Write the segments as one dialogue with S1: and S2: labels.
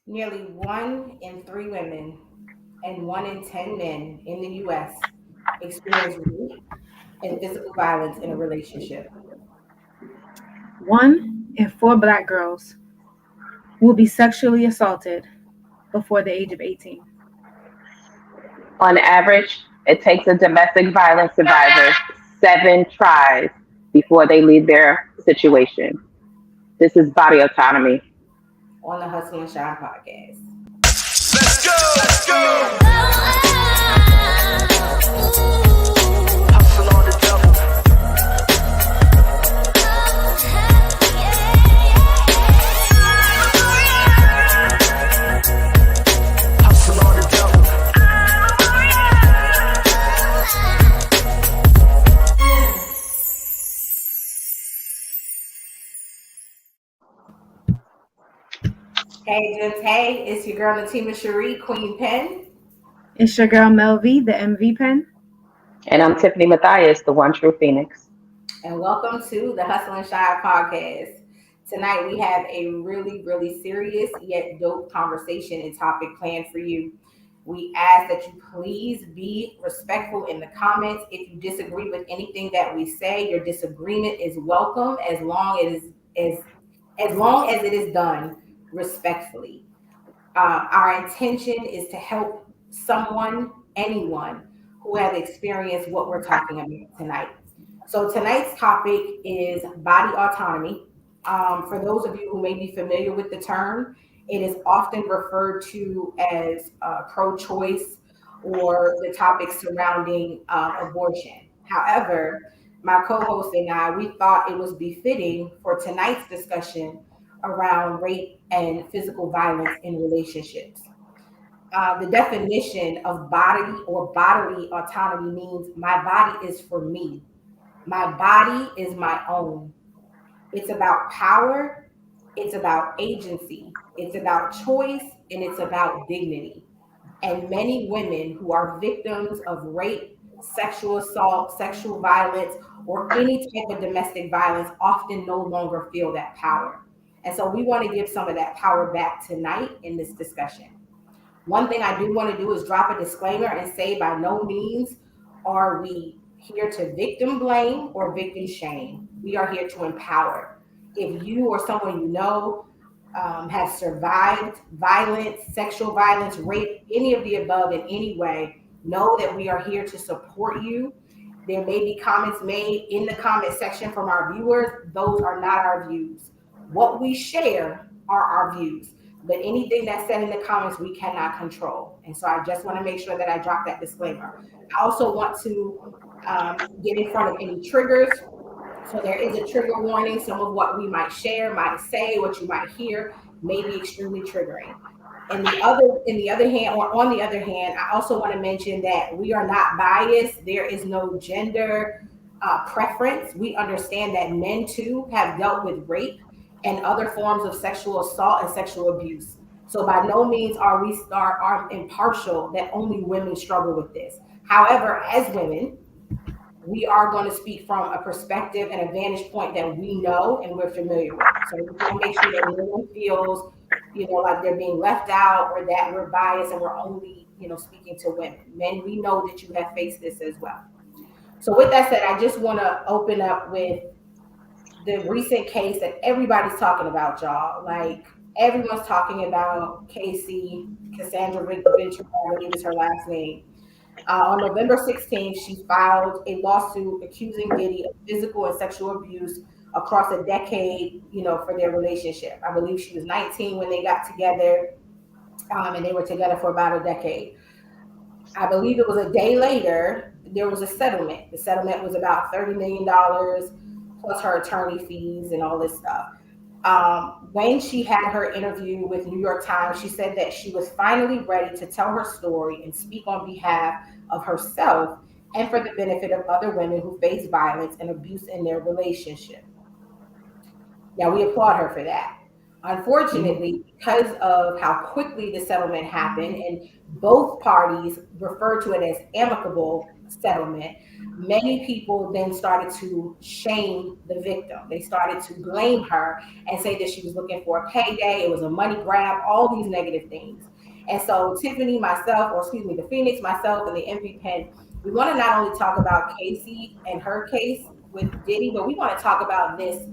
S1: Nearly 1 in 3 women and 1 in 10 men in the US experience rape and physical violence in a relationship.
S2: 1 in 4 Black girls will be sexually assaulted before the age of 18.
S3: On average, it takes a domestic violence survivor 7 tries before they leave their situation. This is body autonomy.
S1: On the Hustle and Shine podcast.
S4: Let's go, let's go. Hustle on the double. Hustle on the double.
S1: Hey, gents. Hey, it's your girl Natima Cherie, Queen Pen.
S2: It's your girl Mel V, the MVPen.
S3: And I'm Tiffany Matthias, the one true Phoenix.
S1: And welcome to the Hustle and Shine podcast. Tonight we have a really, really serious yet dope conversation and topic planned for you. We ask that you please be respectful in the comments. If you disagree with anything that we say, your disagreement is welcome as long as it is done respectfully. Our intention is to help someone, anyone who has experienced what we're talking about tonight. So tonight's topic is body autonomy. For those of you who may be familiar with the term, it is often referred to as pro-choice or the topic surrounding abortion. However, my co-host and I, we thought it was befitting for tonight's discussion around rape and physical violence in relationships. The definition of body or bodily autonomy means my body is for me. My body is my own. It's about power, it's about agency, it's about choice, and it's about dignity. And many women who are victims of rape, sexual assault, sexual violence, or any type of domestic violence often no longer feel that power. And so we want to give some of that power back tonight in this discussion. One thing I do want to do is drop a disclaimer and say by no means are we here to victim blame or victim shame. We are here to empower. If you or someone you know has survived violence, sexual violence, rape, any of the above in any way, know that we are here to support you. There may be comments made in the comment section from our viewers. Those are not our views. What we share are our views. But anything that's said in the comments, we cannot control. And so I just want to make sure that I drop that disclaimer. I also want to get in front of any triggers. So there is a trigger warning. Some of what we might share, might say, what you might hear may be extremely triggering. On the other hand, I also want to mention that we are not biased. There is no gender preference. We understand that men too have dealt with rape and other forms of sexual assault and sexual abuse. So by no means are impartial that only women struggle with this. However, as women, we are going to speak from a perspective and a vantage point that we know and we're familiar with. So we want to make sure that no one feels, like they're being left out or that we're biased and we're only, speaking to women. Men, we know that you have faced this as well. So with that said, I just want to open up with the recent case that everybody's talking about, y'all. Like everyone's talking about Cassandra Ventura, I believe is her last name. On November 16th, she filed a lawsuit accusing Diddy of physical and sexual abuse across a decade, for their relationship. I believe she was 19 when they got together, and they were together for about a decade. I believe it was a day later, there was a settlement. The settlement was about $30 million plus her attorney fees and all this stuff. When she had her interview with New York Times, she said that she was finally ready to tell her story and speak on behalf of herself and for the benefit of other women who face violence and abuse in their relationship. Now, we applaud her for that. Unfortunately, because of how quickly the settlement happened and both parties referred to it as amicable, settlement, many people then started to shame the victim. They started to blame her and say that she was looking for a payday, it was a money grab, all these negative things. And so Tiffany, myself, or excuse me, the Phoenix, myself, and the MVPen, we want to not only talk about Casey and her case with Diddy, but we want to talk about this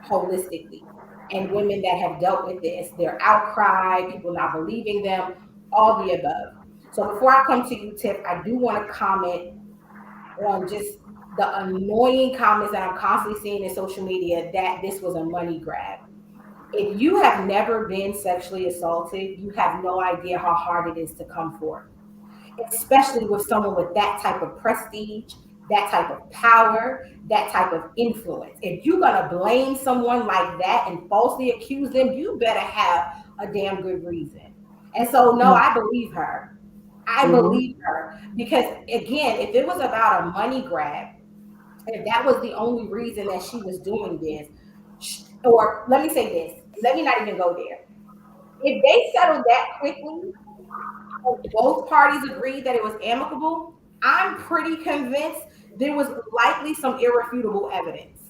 S1: holistically and women that have dealt with this, their outcry, people not believing them, all the above. So before I come to you, Tiff, I do want to comment on just the annoying comments that I'm constantly seeing in social media that this was a money grab. If you have never been sexually assaulted, you have no idea how hard it is to come forth, especially with someone with that type of prestige, that type of power, that type of influence. If you're gonna blame someone like that and falsely accuse them, you better have a damn good reason. And so, no, I believe her. I
S3: Mm-hmm.
S1: believe her because, again, if it was about a money grab, if that was the only reason that she was doing this, or let me say this, let me not even go there. If they settled that quickly, both parties agreed that it was amicable, I'm pretty convinced there was likely some irrefutable evidence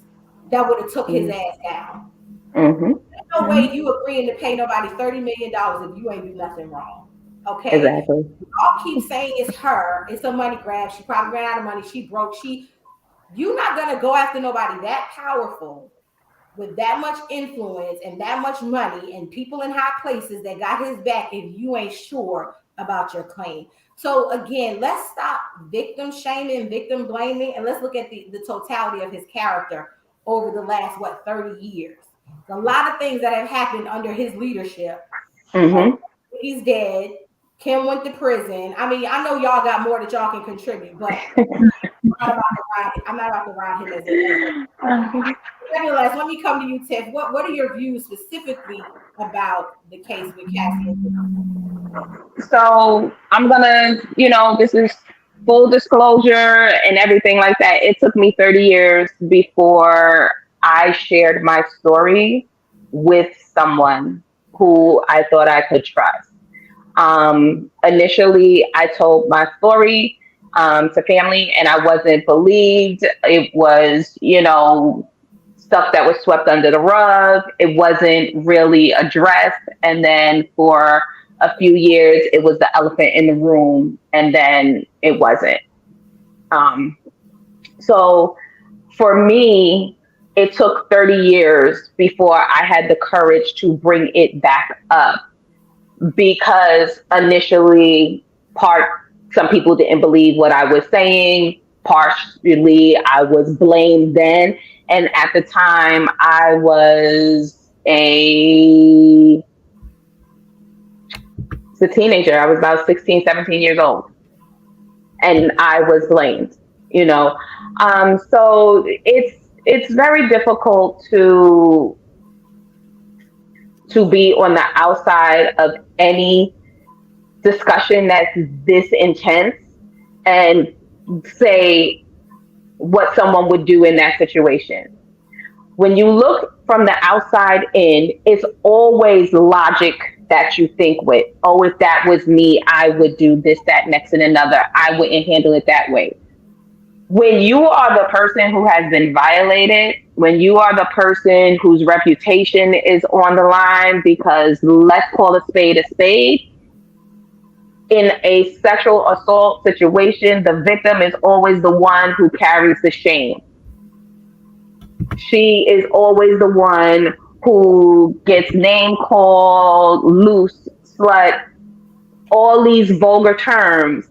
S1: that would have took his ass down.
S3: Mm-hmm.
S1: There's no way you agreeing to pay nobody $30 million if you ain't do nothing wrong. Okay?
S3: Exactly.
S1: Y'all keep saying it's her, it's a money grab. She probably ran out of money. She broke. You're not gonna go after nobody that powerful with that much influence and that much money and people in high places that got his back if you ain't sure about your claim. So again, let's stop victim shaming, victim blaming, and let's look at the totality of his character over the last 30 years. A lot of things that have happened under his leadership.
S3: Mm-hmm.
S1: He's dead. Kim went to prison. I mean, I know y'all got more that y'all can contribute, but I'm not about to ride him as a nevertheless, let me come to you, Tiff. What are your views specifically about the case with Cassie?
S3: So I'm gonna, this is full disclosure and everything like that. It took me 30 years before I shared my story with someone who I thought I could trust. Initially, I told my story to family, and I wasn't believed. It was, stuff that was swept under the rug. It wasn't really addressed. And then for a few years, it was the elephant in the room, and then it wasn't. Um, so for me, it took 30 years before I had the courage to bring it back up because initially, some people didn't believe what I was saying. Partially, I was blamed then. And at the time, I was a teenager. I was about 16, 17 years old. And I was blamed, So it's very difficult to be on the outside of any discussion that's this intense and say what someone would do in that situation. When you look from the outside in, it's always logic that you think with. Oh, if that was me, I would do this, that, next, and another. I wouldn't handle it that way. When you are the person who has been violated, when you are the person whose reputation is on the line, because let's call a spade, in a sexual assault situation, the victim is always the one who carries the shame. She is always the one who gets name called, loose, slut, all these vulgar terms,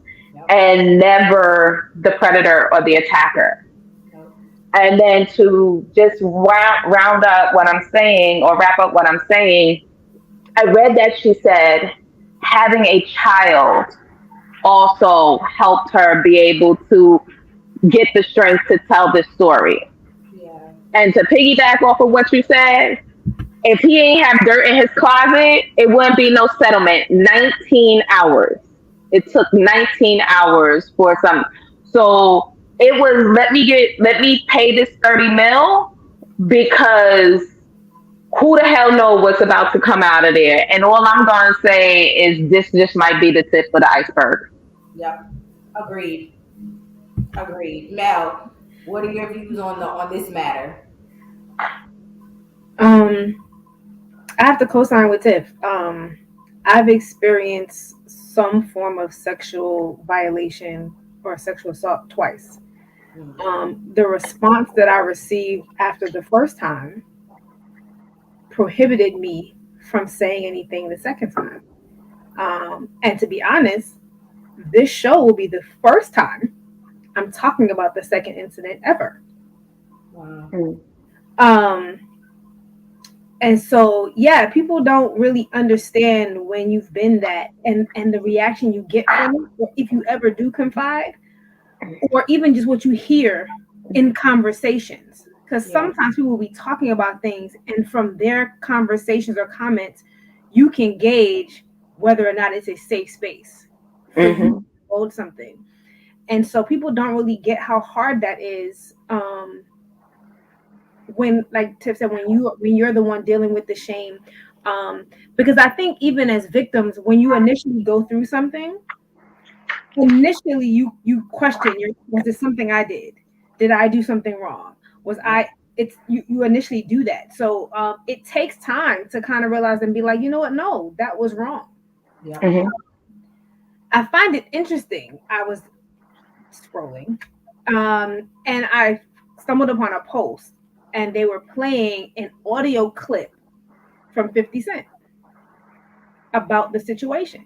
S3: and never the predator or the attacker. And then to just round up what I'm saying, or wrap up what I'm saying, I read that she said having a child also helped her be able to get the strength to tell this story.
S1: Yeah.
S3: And to piggyback off of what you said, if he ain't have dirt in his closet, it wouldn't be no settlement. 19 hours. It took 19 hours for some. So it was, let me pay this 30 mil because who the hell know what's about to come out of there. And all I'm going to say is this just might be the tip of the iceberg.
S1: Yep. Agreed. Agreed. Mel, what are your views on this matter?
S2: I have to co-sign with Tiff. I've experienced some form of sexual violation or sexual assault twice. The response that I received after the first time prohibited me from saying anything the second time. And to be honest, this show will be the first time I'm talking about the second incident ever.
S1: Wow.
S2: Um, and so, yeah, people don't really understand when you've been that and the reaction you get from it, or if you ever do confide, or even just what you hear in conversations. Because
S1: Yeah.
S2: sometimes people will be talking about things, and from their conversations or comments, you can gauge whether or not it's a safe space for you to hold something. And so people don't really get how hard that is. When, like Tiff said, when you're the one dealing with the shame, because I think even as victims, when you initially go through something, initially you question was it something I did I do something wrong, was I it's you initially do that. So it takes time to kind of realize and be like, you know what, no, that was wrong.
S1: Yeah.
S2: I find it interesting. I was scrolling, and I stumbled upon a post, and they were playing an audio clip from 50 Cent about the situation.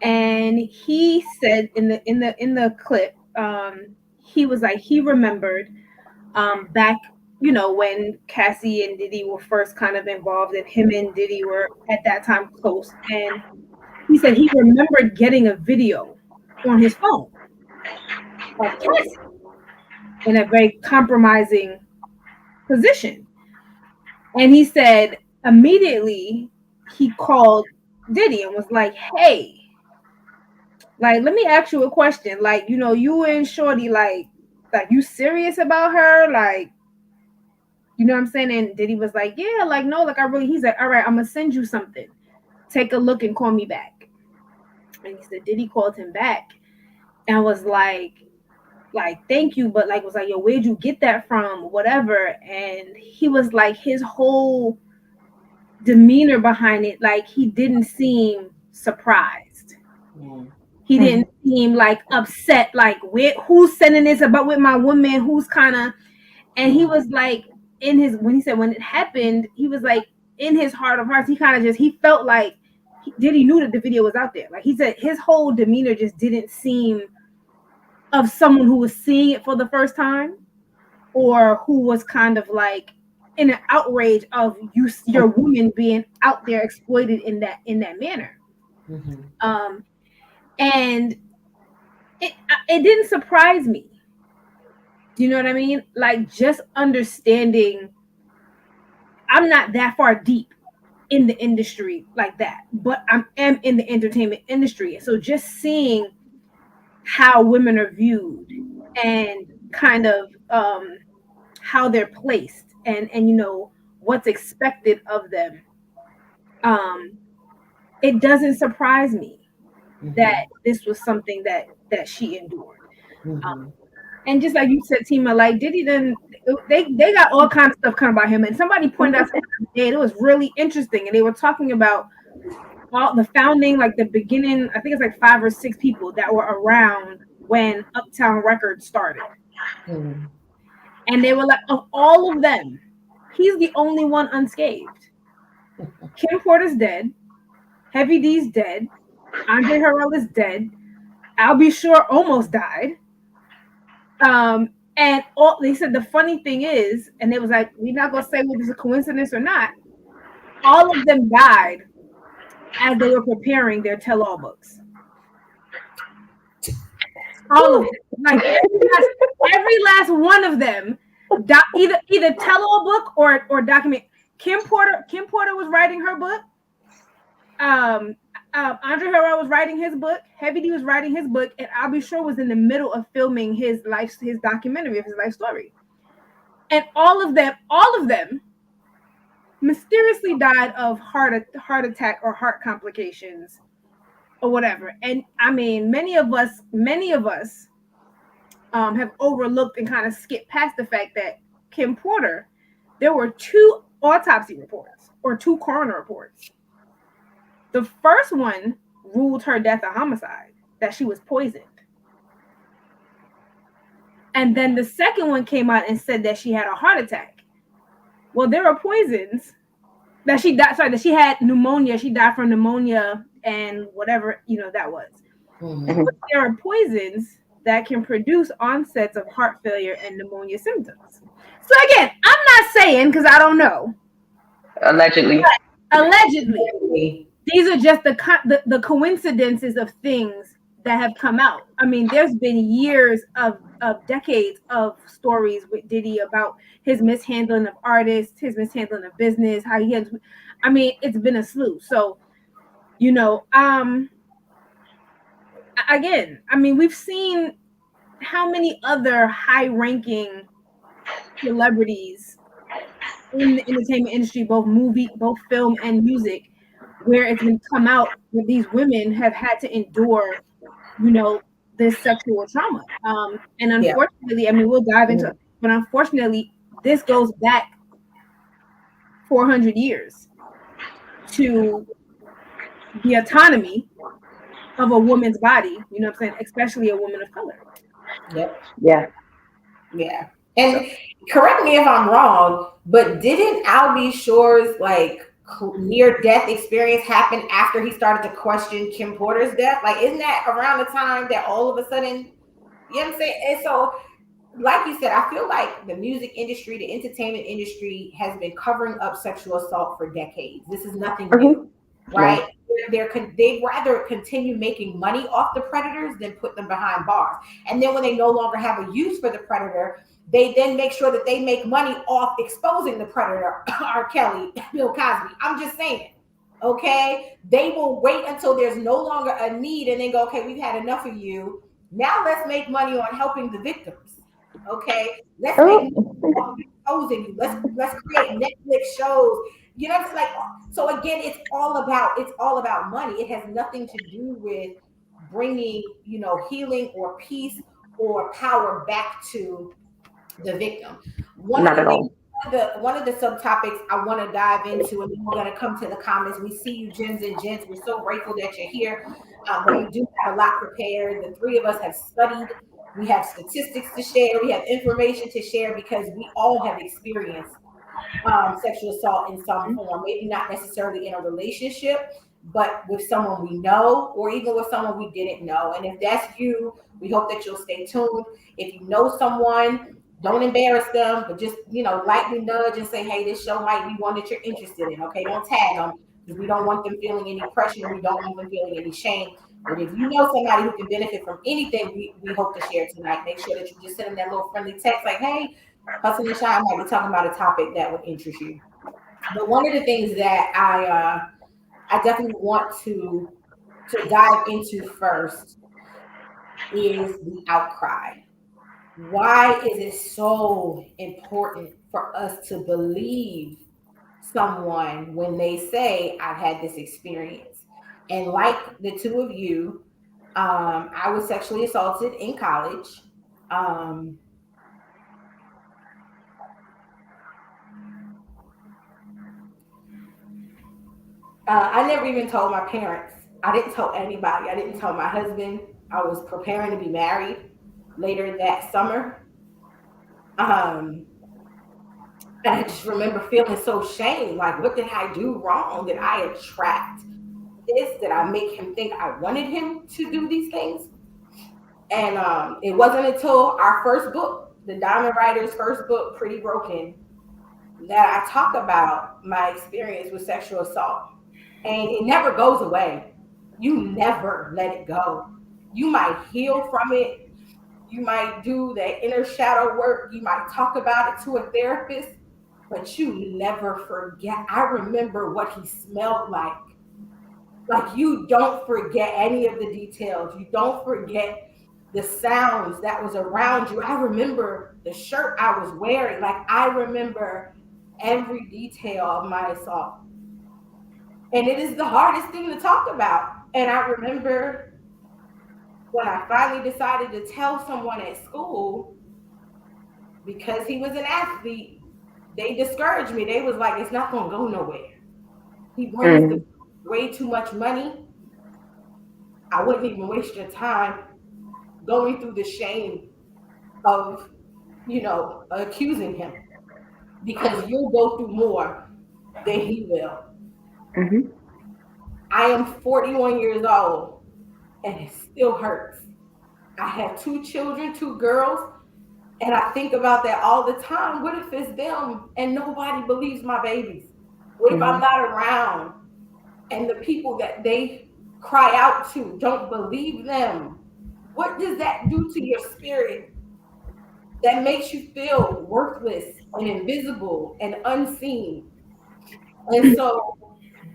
S2: And he said in the clip, he was like, he remembered back, when Cassie and Diddy were first kind of involved, and him and Diddy were at that time close. And he said he remembered getting a video on his phone of Cassie in a very compromising position. And he said immediately he called Diddy and was like, hey, like, let me ask you a question. Like, you and Shorty, like you serious about her? Like, you know what I'm saying? And Diddy was like, yeah, like, no, like, I really, he's like, all right, I'm gonna send you something. Take a look and call me back. And he said Diddy called him back and was like, thank you, but like, was like, yo, where'd you get that from? Whatever. And he was like, his whole demeanor behind it, like, he didn't seem surprised. He didn't seem like upset, like, who's sending this about with my woman, who's kind of, and he was like, when he said when it happened, he was like, in his heart of hearts, he kind of just, he felt like Diddy knew that the video was out there. Like, he said his whole demeanor just didn't seem of someone who was seeing it for the first time, or who was kind of like in an outrage of your woman being out there exploited in that manner. And it didn't surprise me. Do you know what I mean? Like, just understanding, I'm not that far deep in the industry like that, but I am in the entertainment industry. So just seeing how women are viewed and kind of how they're placed and what's expected of them, it doesn't surprise me that this was something that she endured. And just like you said, Tima, like, Diddy they got all kinds of stuff coming about him. And somebody pointed out something the other day, it was really interesting. And they were talking about all the founding, like the beginning, I think it's like 5 or 6 people that were around when Uptown Records started. And they were like, of all of them, he's the only one unscathed. Kim Porter's dead. Heavy D's dead. Andre Harrell is dead. I'll Be Sure almost died. And they said the funny thing is, and it was like, we're not gonna say whether it's a coincidence or not, all of them died as they were preparing their tell-all books. All of them, like every last one of them, either tell-all book or document. Kim Porter was writing her book. Andre Harrell was writing his book. Heavy D was writing his book, and I'll Be Sure was in the middle of filming his documentary of his life story. And all of them mysteriously died of heart attack or heart complications or whatever. And I mean, many of us have overlooked and kind of skipped past the fact that Kim Porter, there were 2 autopsy reports or 2 coroner reports. The first one ruled her death a homicide, that she was poisoned. And then the second one came out and said that she had a heart attack. Well, there are poisons that she died. Sorry, that she had pneumonia. She died from pneumonia and whatever that was.
S1: Mhm.
S2: But there are poisons that can produce onsets of heart failure and pneumonia symptoms. So again, I'm not saying because I don't know.
S3: Allegedly.
S2: Allegedly, these are just the coincidences of things that have come out. I mean, there's been years of decades of stories with Diddy about his mishandling of artists, his mishandling of business, how he has. I mean, it's been a slew. So, again, I mean, we've seen how many other high-ranking celebrities in the entertainment industry, both film and music, where it's been come out that these women have had to endure, this sexual trauma. And unfortunately, I mean, we'll dive into it, but unfortunately, this goes back 400 years to the autonomy of a woman's body, you know what I'm saying, especially a woman of color.
S1: Yep.
S3: Yeah.
S1: Yeah. And correct me if I'm wrong, but didn't Albie Shore's near death experience happen after he started to question Kim Porter's death? Like, isn't that around the time that all of a sudden, you know what I'm saying? And so, like you said, I feel like the music industry, the entertainment industry has been covering up sexual assault for decades. This is nothing new, right? They'd rather continue making money off the predators than put them behind bars. And then when they no longer have a use for the predator, they then make sure that they make money off exposing the predator, R. Kelly, Bill Cosby. I'm just saying, okay? They will wait until there's no longer a need and then go, okay, we've had enough of you. Now let's make money on helping the victims. Okay, let's make money off exposing you. Let's create Netflix shows. You know, it's like, so again, it's all about money. It has nothing to do with bringing, healing or peace or power back to the victim.
S3: Not at all.
S1: One of the subtopics I want to dive into, and then we're going to come to the comments. We see you, gems and gents. We're so grateful that you're here. But we do have a lot prepared. The 3 of us have studied. We have statistics to share. We have information to share because we all have experienced sexual assault in some form. Maybe not necessarily in a relationship, but with someone we know, or even with someone we didn't know. And if that's you, we hope that you'll stay tuned. If you know someone, don't embarrass them, but just, lightly nudge and say, hey, this show might be one that you're interested in. Okay, don't tag them because we don't want them feeling any pressure and we don't want them feeling any shame. But if you know somebody who can benefit from anything we hope to share tonight, make sure that you just send them that little friendly text like, hey, Hustle and Shine might be talking about a topic that would interest you. But one of the things that I definitely want to dive into first is the outcry. Why is it so important for us to believe someone when they say, I've had this experience? And like the 2 of you, I was sexually assaulted in college. I never even told my parents. I didn't tell anybody. I didn't tell my husband. I was preparing to be married later that summer. And I just remember feeling so shamed. Like, what did I do wrong? Did I attract this? Did I make him think I wanted him to do these things? And it wasn't until our first book, the Diamond Writer's first book, Pretty Broken, that I talk about my experience with sexual assault. And it never goes away. You never let it go. You might heal from it. You might do that inner shadow work. You might talk about it to a therapist, but you never forget. I remember what he smelled like. Like, you don't forget any of the details. You don't forget the sounds that was around you. I remember the shirt I was wearing. Like, I remember every detail of my assault. And it is the hardest thing to talk about. And I remember When I finally decided to tell someone at school, because he was an athlete, they discouraged me. They was like, it's not gonna go nowhere. He brings the
S3: Mm-hmm.
S1: way too much money. I wouldn't even waste your time going through the shame of, accusing him because you'll go through more than he will.
S3: Mm-hmm.
S1: I am 41 years old and it still hurts. I have two children, two girls, and I think about that all the time. What if it's them and nobody believes my babies? What if I'm
S3: Mm-hmm.
S1: not around and the people that they cry out to don't believe them? What does that do to your spirit that makes you feel worthless and invisible and unseen? And so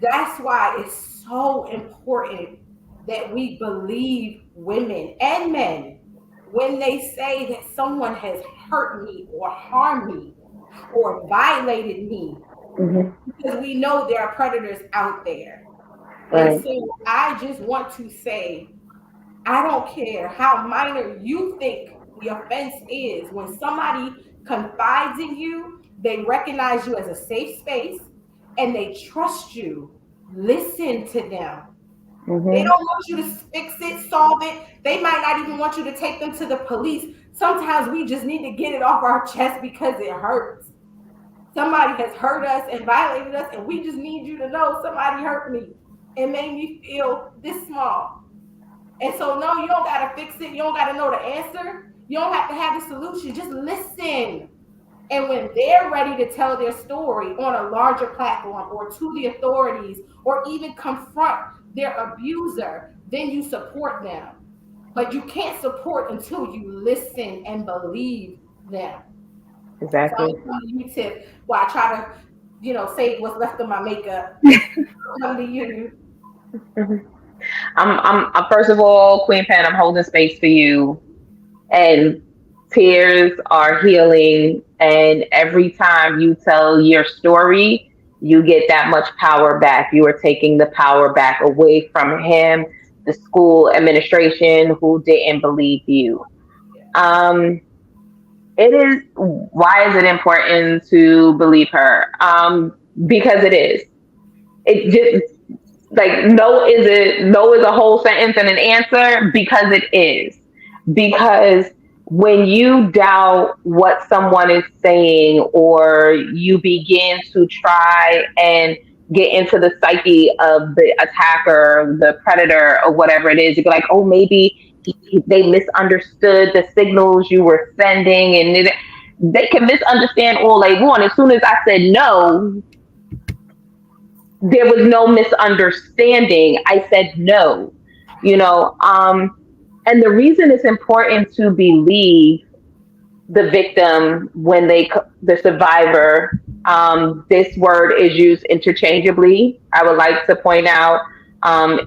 S1: that's why it's so important that we believe women and men when they say that someone has hurt me or harmed me or violated me,
S3: Mm-hmm.
S1: because we know there are predators out there. And
S3: Right.
S1: so I just want to say, I don't care how minor you think the offense is. When somebody confides in you, they recognize you as a safe space and they trust you. Listen to them. They
S3: Mm-hmm.
S1: don't want you to fix it, solve it. They might not even want you to take them to the police. Sometimes we just need to get it off our chest because it hurts. Somebody has hurt us and violated us, and we just need you to know somebody hurt me and made me feel this small. And so, no, you don't got to fix it. You don't got to know the answer. You don't have to have the solution. Just listen. And when they're ready to tell their story on a larger platform or to the authorities or even confront their abuser, then you support them. But you can't support until you listen and believe them. So I'm
S3: Exactly.
S1: going to come to you, Tip, while I try to, save what's left of my makeup. Come to you.
S3: Mm-hmm. First of all, Queen Pen, I'm holding space for you, and tears are healing. And every time you tell your story, you get that much power back. You are taking the power back away from him, the school administration who didn't believe you. Um, it is. Why is it important to believe her? Because it is. It just like no is a whole sentence and an answer because it is. Because when you doubt what someone is saying or you begin to try and get into the psyche of the attacker, the predator, or whatever it is, you're like, oh, maybe they misunderstood the signals you were sending, and they can misunderstand all they want. As soon as I said no, there was no misunderstanding. I said no, you know. And the reason it's important to believe the victim when the survivor. This word is used interchangeably. I would like to point out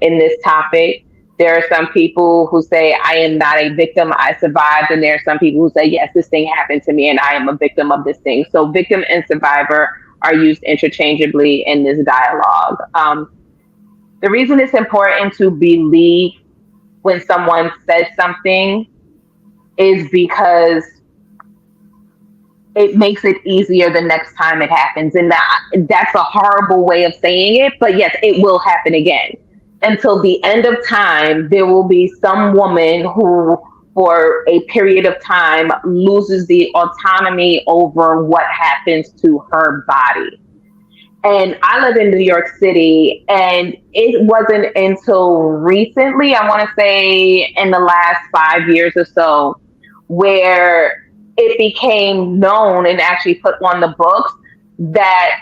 S3: in this topic. There are some people who say, I am not a victim, I survived. And there are some people who say, yes, this thing happened to me and I am a victim of this thing. So, victim and survivor are used interchangeably in this dialogue. The reason it's important to believe when someone says something is because it makes it easier the next time it happens. And that's a horrible way of saying it, but yes, it will happen again. Until the end of time, there will be some woman who, for a period of time, loses the autonomy over what happens to her body. And I live in New York City, and it wasn't until recently, I want to say in the last 5 years or so, where it became known and actually put on the books that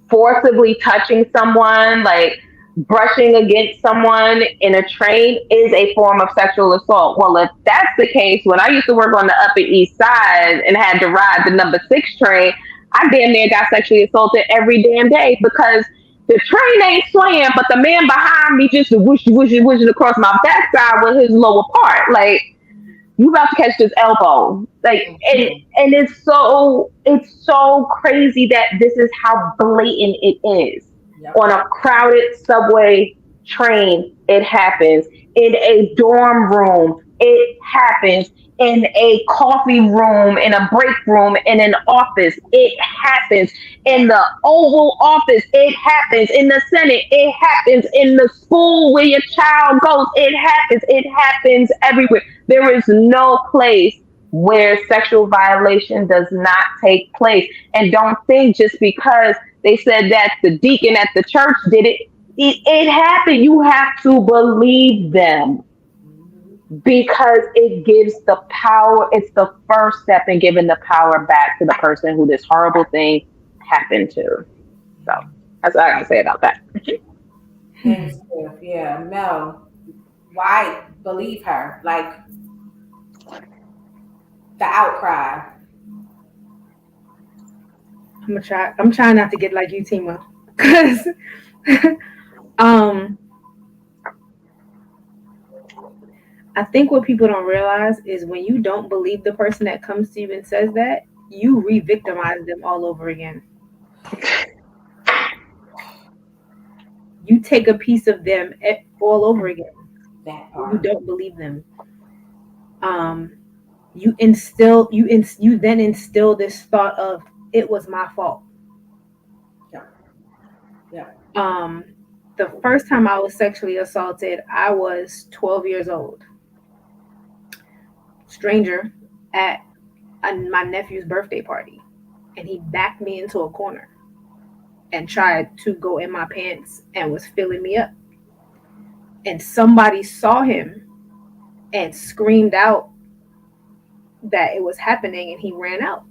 S3: forcibly touching someone, like brushing against someone in a train, is a form of sexual assault. Well, if that's the case, when I used to work on the Upper East Side and had to ride the number 6 train, I damn near got sexually assaulted every damn day because the train ain't swaying, but the man behind me just whooshing across my backside with his lower part. Like, you about to catch this elbow. Like, and it's so crazy that this is how blatant it is
S1: Yep.
S3: on a crowded subway train, it happens. In a dorm room, it happens. In a coffee room, in a break room, in an office, it happens. In the Oval Office, it happens. In the Senate, it happens. In the school where your child goes, it happens. It happens everywhere. There is no place where sexual violation does not take place. And don't think just because they said that the deacon at the church did it, it happened. You have to believe them because it gives the power. It's the first step in giving the power back to the person who this horrible thing happened to. So that's what I gotta say about that.
S1: Thanks, Tiff. Yeah, Mel, why believe her? Like the outcry.
S2: I'm trying not to get like you, Tima, because um, I think what people don't realize is when you don't believe the person that comes to you and says that, you re-victimize them all over again. You take a piece of them all over again.
S1: That
S2: You
S1: part.
S2: don't believe them. You then instill this thought of it was my fault.
S1: Yeah. Yeah.
S2: The first time I was sexually assaulted, I was 12 years old. Stranger at my nephew's birthday party, and he backed me into a corner and tried to go in my pants and was filling me up. And somebody saw him and screamed out that it was happening, and he ran out.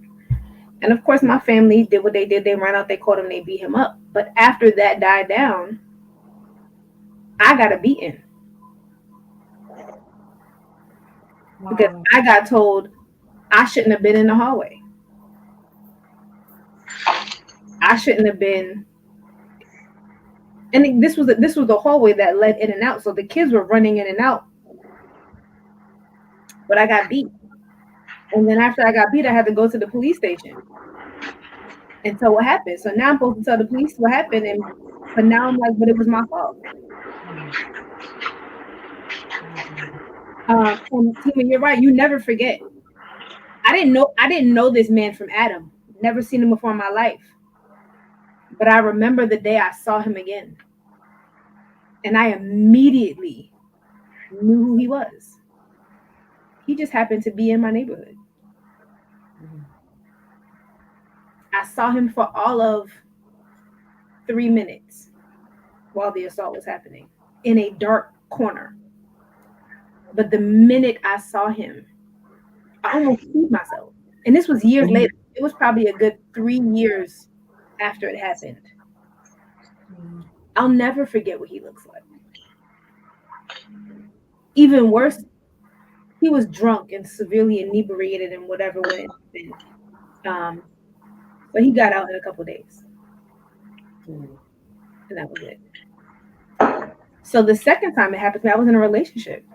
S2: And of course, my family did what they did. They ran out, they caught him, they beat him up. But after that died down, I got a beating because I got told I shouldn't have been in the hallway. I shouldn't have been. And this was the hallway that led in and out. So the kids were running in and out. But I got beat. And then after I got beat, I had to go to the police station and tell what happened. So now I'm supposed to tell the police what happened. But now I'm like, but it was my fault. And Tima, you're right. You never forget. I didn't know this man from Adam. Never seen him before in my life. But I remember the day I saw him again. And I immediately knew who he was. He just happened to be in my neighborhood. I saw him for all of 3 minutes while the assault was happening in a dark corner. But the minute I saw him, I almost peed myself. And this was years later. It was probably a good 3 years after it happened. I'll never forget what he looks like. Even worse, he was drunk and severely inebriated and whatever when it happened. But he got out in a couple of days. And that was it. So the second time it happened to me, I was in a relationship.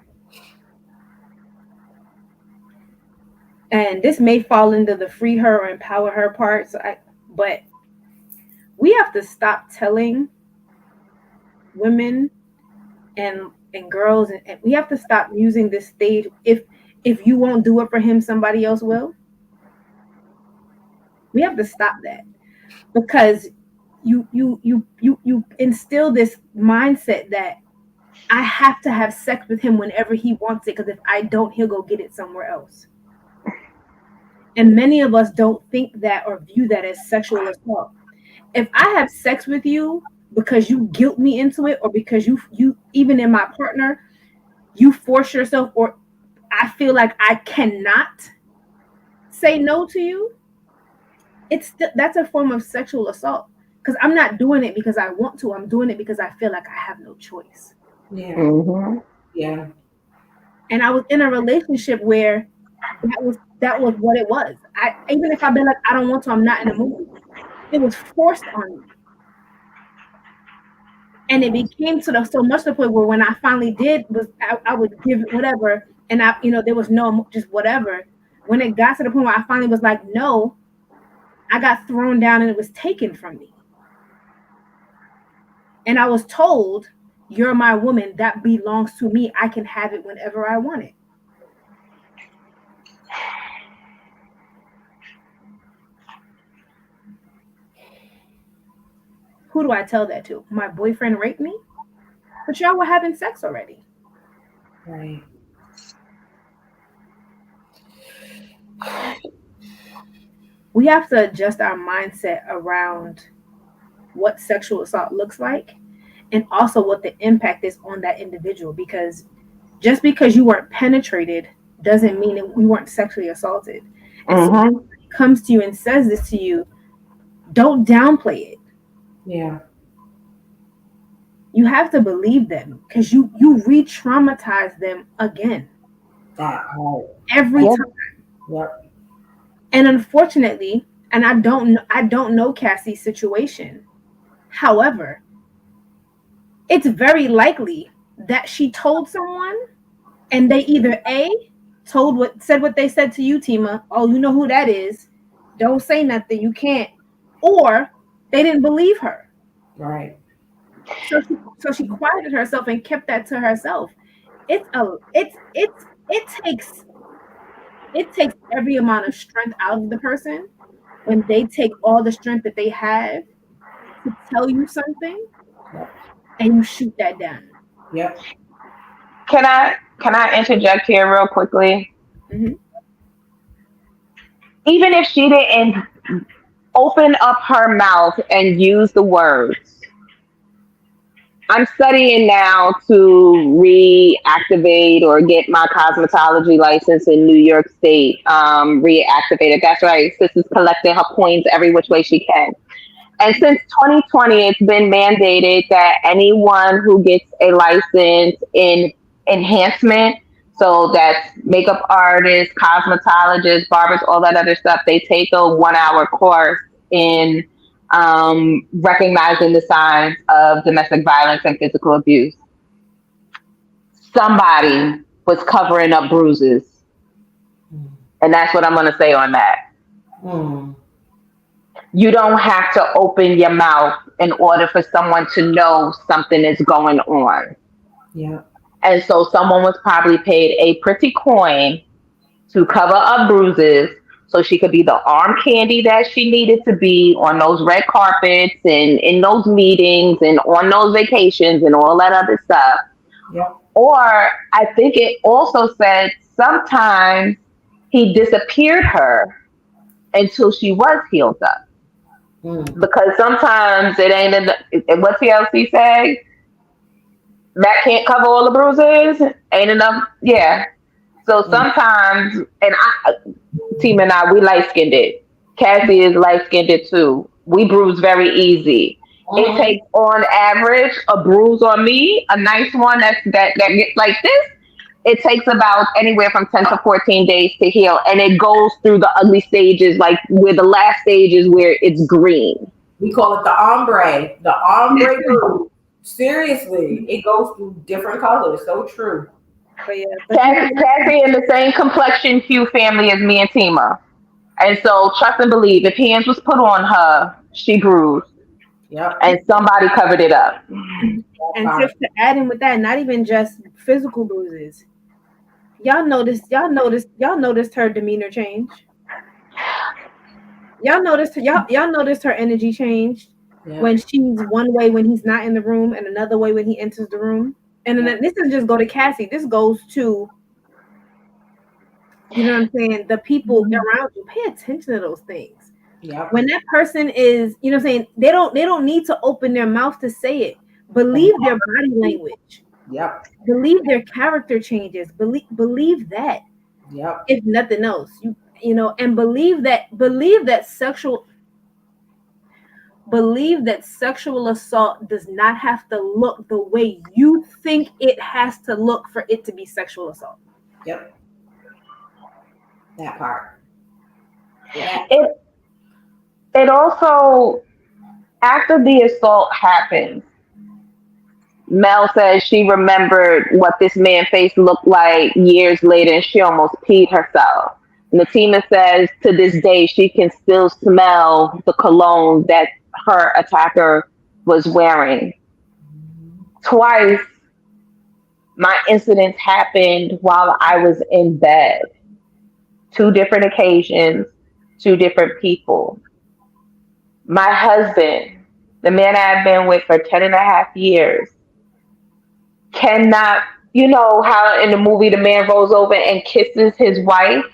S2: And this may fall into the free her or empower her part. But we have to stop telling women and girls, and we have to stop using this stage. If you won't do it for him, somebody else will. We have to stop that because you instill this mindset that I have to have sex with him whenever he wants it, because if I don't, he'll go get it somewhere else. And many of us don't think that or view that as sexual assault. If I have sex with you because you guilt me into it, or because you even in my partner, you force yourself, or I feel like I cannot say no to you, that's a form of sexual assault, because I'm not doing it because I want to. I'm doing it because I feel like I have no choice.
S1: Yeah.
S3: Mm-hmm.
S1: Yeah.
S2: And I was in a relationship where that was what it was. Even if I've been like, I don't want to, I'm not in the mood, it was forced on me. And it became so much to the point where when I finally did, I would give it whatever, and there was no just whatever. When it got to the point where I finally was like, no, I got thrown down and it was taken from me. And I was told, You're my woman. That belongs to me. I can have it whenever I want it. Who do I tell that to? My boyfriend raped me? But y'all were having sex already.
S1: Right.
S2: We have to adjust our mindset around what sexual assault looks like and also what the impact is on that individual, because just because you weren't penetrated doesn't mean that you weren't sexually assaulted. And so when somebody comes to you and says this to you, don't downplay it.
S1: Yeah.
S2: You have to believe them, because you re-traumatize them again
S1: That part.
S2: every time.
S1: Yep.
S2: And unfortunately, and I don't know Cassie's situation. However, it's very likely that she told someone and they either said what they said to you, Tima. Oh, you know who that is. Don't say nothing. You can't. Or they didn't believe her.
S1: Right.
S2: So she quieted herself and kept that to herself. It takes every amount of strength out of the person when they take all the strength that they have to tell you something,
S1: Yep.
S2: and you shoot that down.
S1: Yep.
S3: Can I interject here real quickly?
S2: Mm-hmm.
S3: Even if she didn't open up her mouth and use the words, I'm studying now to reactivate or get my cosmetology license in New York State reactivated. That's right. Sis is collecting her coins every which way she can. And since 2020, it's been mandated that anyone who gets a license in enhancement, so that's makeup artists, cosmetologists, barbers, all that other stuff, they take a 1 hour course in recognizing the signs of domestic violence and physical abuse. Somebody was covering up bruises. And that's what I'm going to say on that.
S1: Mm.
S3: You don't have to open your mouth in order for someone to know something is going on.
S1: Yeah.
S3: And so someone was probably paid a pretty coin to cover up bruises so she could be the arm candy that she needed to be on those red carpets and in those meetings and on those vacations and all that other stuff.
S1: Yep.
S3: Or I think it also said sometimes he disappeared her until she was healed up.
S1: Mm.
S3: Because sometimes it ain't enough. What TLC say? That can't cover all the bruises. Ain't enough. Yeah. So sometimes, and Team and I, we light skinned it. Cassie is light skinned it too. We bruise very easy. It takes, on average, a bruise on me, a nice one that gets like this. It takes about anywhere from 10 to 14 days to heal. And it goes through the ugly stages, like where the last stage is where it's green.
S1: We call it the ombre. The ombre bruise. Seriously, it goes through different colors. So true.
S2: But yeah,
S3: Cassie in the same complexion hue family as me and Tima. And so trust and believe, if hands was put on her, she bruised.
S1: Yep.
S3: And somebody covered it up.
S2: and just to add in with that, not even just physical bruises. Y'all noticed her demeanor change. Y'all noticed her energy changed when she's one way when he's not in the room and another way when he enters the room. And then this doesn't just go to Cassie. This goes to, you know what I'm saying, the people around you. Pay attention to those things.
S1: Yep.
S2: When that person is, you know what I'm saying, they don't need to open their mouth to say it. Believe their body language.
S1: Yep.
S2: Believe their character changes. Believe that.
S1: Yep.
S2: If nothing else, you know, and believe that sexual assault does not have to look the way you think it has to look for it to be sexual assault.
S1: Yep. That part. Yeah.
S3: It also, after the assault happened, Mel says she remembered what this man's face looked like years later, and she almost peed herself. And Natima says to this day she can still smell the cologne that her attacker was wearing. Twice, my incidents happened while I was in bed. Two different occasions, two different people. My husband, the man I've been with for 10 and a half years, cannot, you know how in the movie the man rolls over and kisses his wife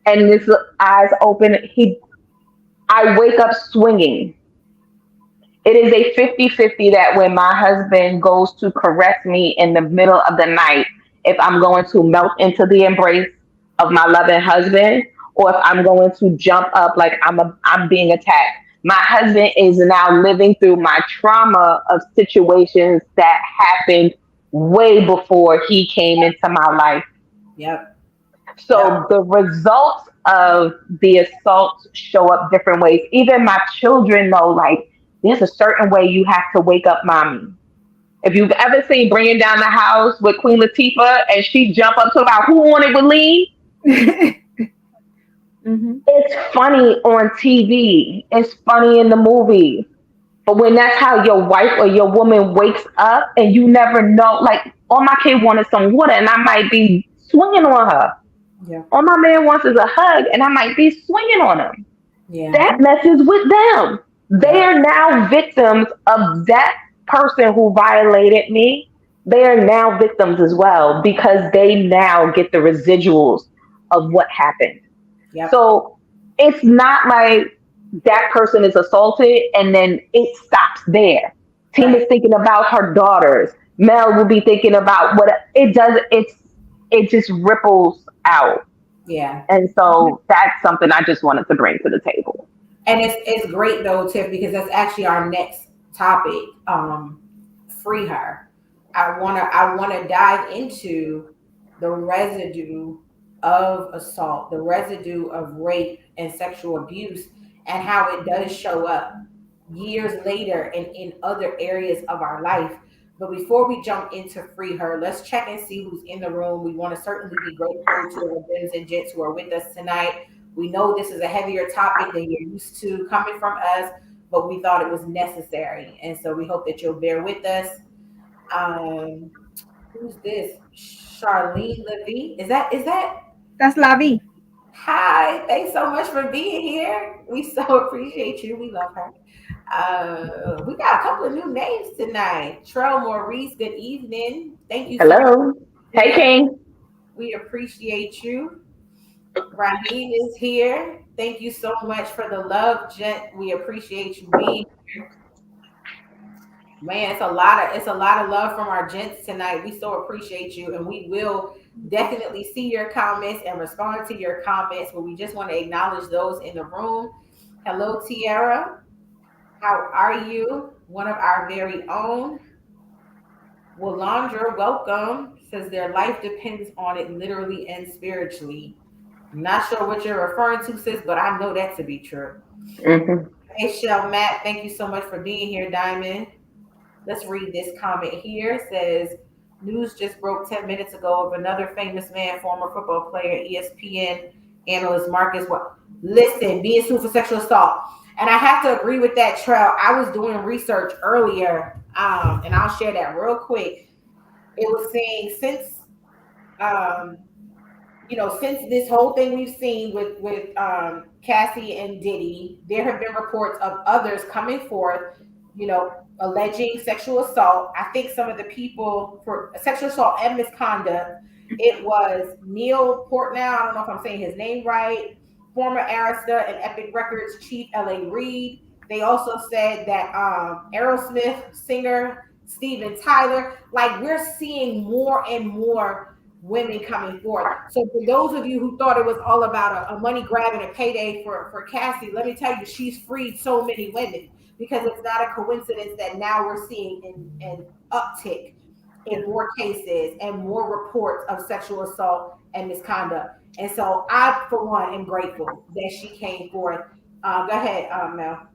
S3: and his eyes open? I wake up swinging. It is a 50-50 that when my husband goes to caress me in the middle of the night, if I'm going to melt into the embrace of my loving husband, or if I'm going to jump up like I'm being attacked. My husband is now living through my trauma of situations that happened way before he came into my life.
S1: Yep.
S3: So the results of the assaults show up different ways. Even my children know, like, there's a certain way you have to wake up mommy. If you've ever seen Bringing Down the House with Queen Latifah and she jump up to about who on it with Lee, it's funny on TV. It's funny in the movie. But when that's how your wife or your woman wakes up and you never know, like, all my kid wanted some water and I might be swinging on her.
S1: Yeah.
S3: All my man wants is a hug and I might be swinging on him.
S1: Yeah.
S3: That messes with them. They are now victims of that person who violated me. They are now victims as well because they now get the residuals of what happened.
S1: Yep.
S3: So it's not like that person is assaulted and then it stops there. Tina's thinking about her daughters. Mel will be thinking about what it does. It just ripples out.
S1: Yeah.
S3: And so that's something I just wanted to bring to the table.
S1: And it's great though, Tiff, because that's actually our next topic. Free her. I wanna dive into the residue of assault, the residue of rape and sexual abuse, and how it does show up years later and in other areas of our life. But before we jump into Free Her, let's check and see who's in the room. We want to certainly be grateful to the women and gents who are with us tonight. We know this is a heavier topic than you're used to coming from us, but we thought it was necessary. And so we hope that you'll bear with us. Who's this? Charlene Levy. Is that?
S2: That's Lavi.
S1: Hi, thanks so much for being here. We so appreciate you. We love her. We got a couple of new names tonight. Trell Maurice, good evening. Thank you.
S3: Hello. Hey, King.
S1: We appreciate you. Raheem is here. Thank you so much for the love, gent. We appreciate you being here. Man, it's a lot of love from our gents tonight. We so appreciate you, and we will definitely see your comments and respond to your comments, but we just want to acknowledge those in the room. Hello, Tiara. How are you? One of our very own. Walandra, welcome. Says their life depends on it literally and spiritually. I'm not sure what you're referring to, sis, but I know that to be true.
S3: Mm-hmm.
S1: Hey, Shell Matt, thank you so much for being here, Diamond. Let's read this comment here. It says, news just broke 10 minutes ago of another famous man, former football player, ESPN analyst Marcus. Listen, being sued for sexual assault. And I have to agree with that, Trell. I was doing research earlier, and I'll share that real quick. It was saying since this whole thing we've seen with Cassie and Diddy, there have been reports of others coming forth, alleging sexual assault. I think some of the people for sexual assault and misconduct, it was Neil Portnow, I don't know if I'm saying his name right, former Arista and Epic Records chief L.A. Reid. They also said that Aerosmith singer Steven Tyler, like we're seeing more and more women coming forth. So for those of you who thought it was all about a money grab and a payday for Cassie, let me tell you, she's freed so many women, because it's not a coincidence that now we're seeing an uptick in more cases and more reports of sexual assault and misconduct. And so I, for one, am grateful that she came forth. Go ahead, Mel.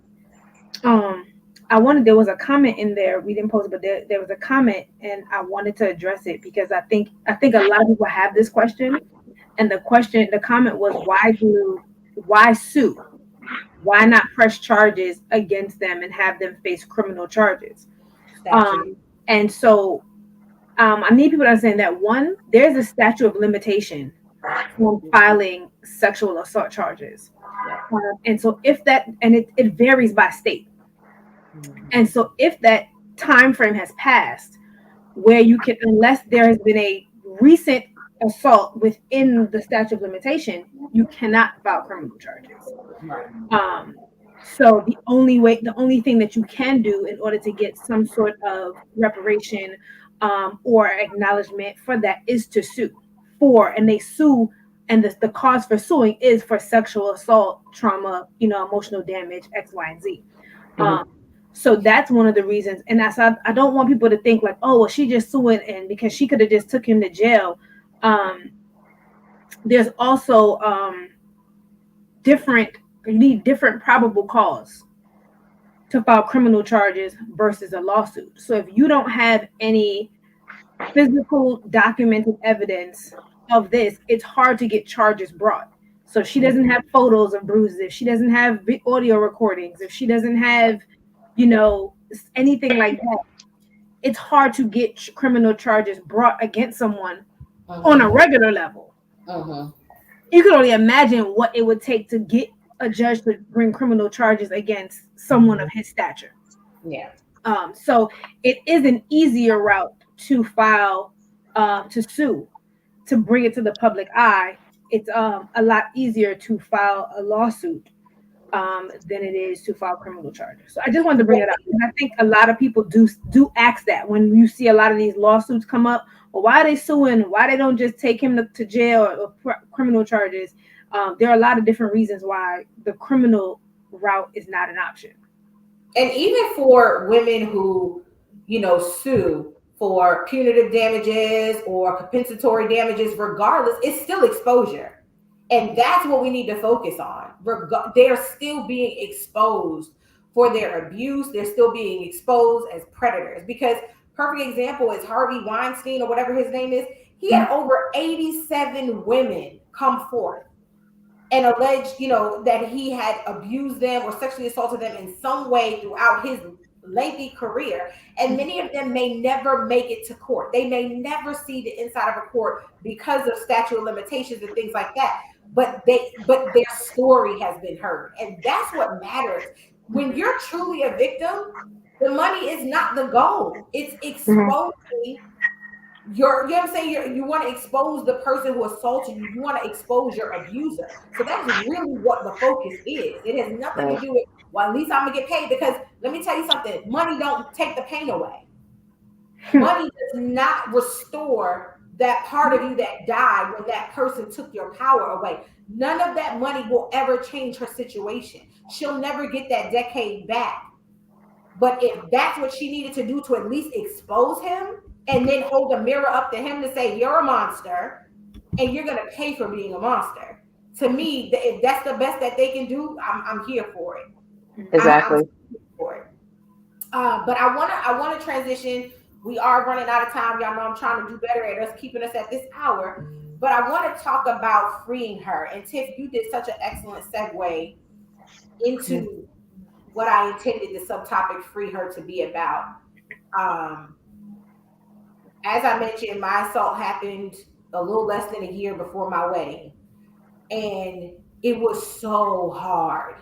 S2: There was a comment in there. We didn't post it, but there was a comment, and I wanted to address it because I think a lot of people have this question, and the comment was, why sue? Why not press charges against them and have them face criminal charges? And so I need people to understand that one, there's a statute of limitation on filing sexual assault charges.
S1: Yeah.
S2: And so if that, and it varies by state. And so if that time frame has passed where you can, unless there has been a recent assault within the statute of limitation, you cannot file criminal charges.
S1: Right.
S2: So the only thing that you can do in order to get some sort of reparation or acknowledgement for that is to sue and they sue, and the cause for suing is for sexual assault, trauma, emotional damage, X, Y, and Z. Um, so that's one of the reasons. And I don't want people to think like, oh, well, she just suing, and because she could have just took him to jail. There's also you need different probable cause to file criminal charges versus a lawsuit. So if you don't have any physical documented evidence of this, it's hard to get charges brought. So if she doesn't have photos of bruises, if she doesn't have audio recordings, if she doesn't have, anything like that, it's hard to get criminal charges brought against someone on a regular level. You can only imagine what it would take to get a judge to bring criminal charges against someone of his stature.
S1: Yeah.
S2: So it is an easier route to file, to sue, to bring it to the public eye. It's a lot easier to file a lawsuit than it is to file criminal charges. So I just wanted to bring it up. And I think a lot of people do ask that when you see a lot of these lawsuits come up. Well, why are they suing? Why they don't just take him to jail or criminal charges? There are a lot of different reasons why the criminal route is not an option.
S1: And even for women who, sue for punitive damages or compensatory damages, regardless, it's still exposure. And that's what we need to focus on. They're still being exposed for their abuse. They're still being exposed as predators. Because perfect example is Harvey Weinstein, or whatever his name is. He had over 87 women come forth and alleged, that he had abused them or sexually assaulted them in some way throughout his lengthy career. And many of them may never make it to court. They may never see the inside of a court because of statute of limitations and things like that. But their story has been heard. And that's what matters. When you're truly a victim, the money is not the goal. It's exposing you know what I'm saying? You want to expose the person who assaulted you. You want to expose your abuser. So that's really what the focus is. It has nothing to do with, well, at least I'm going to get paid. Because let me tell you something. Money don't take the pain away. Money does not restore that part of you that died when that person took your power away. None of that money will ever change her situation. She'll never get that decade back. But if that's what she needed to do to at least expose him, and then hold a mirror up to him to say, you're a monster, and you're going to pay for being a monster. To me, if that's the best that they can do, I'm here for it.
S3: Exactly.
S1: I'm here for it. But I want to transition. We are running out of time. Y'all know I'm trying to do better at us, keeping us at this hour. But I want to talk about freeing her. And Tiff, you did such an excellent segue into what I intended the subtopic "Free Her" to be about. As I mentioned, my assault happened a little less than a year before my wedding. And it was so hard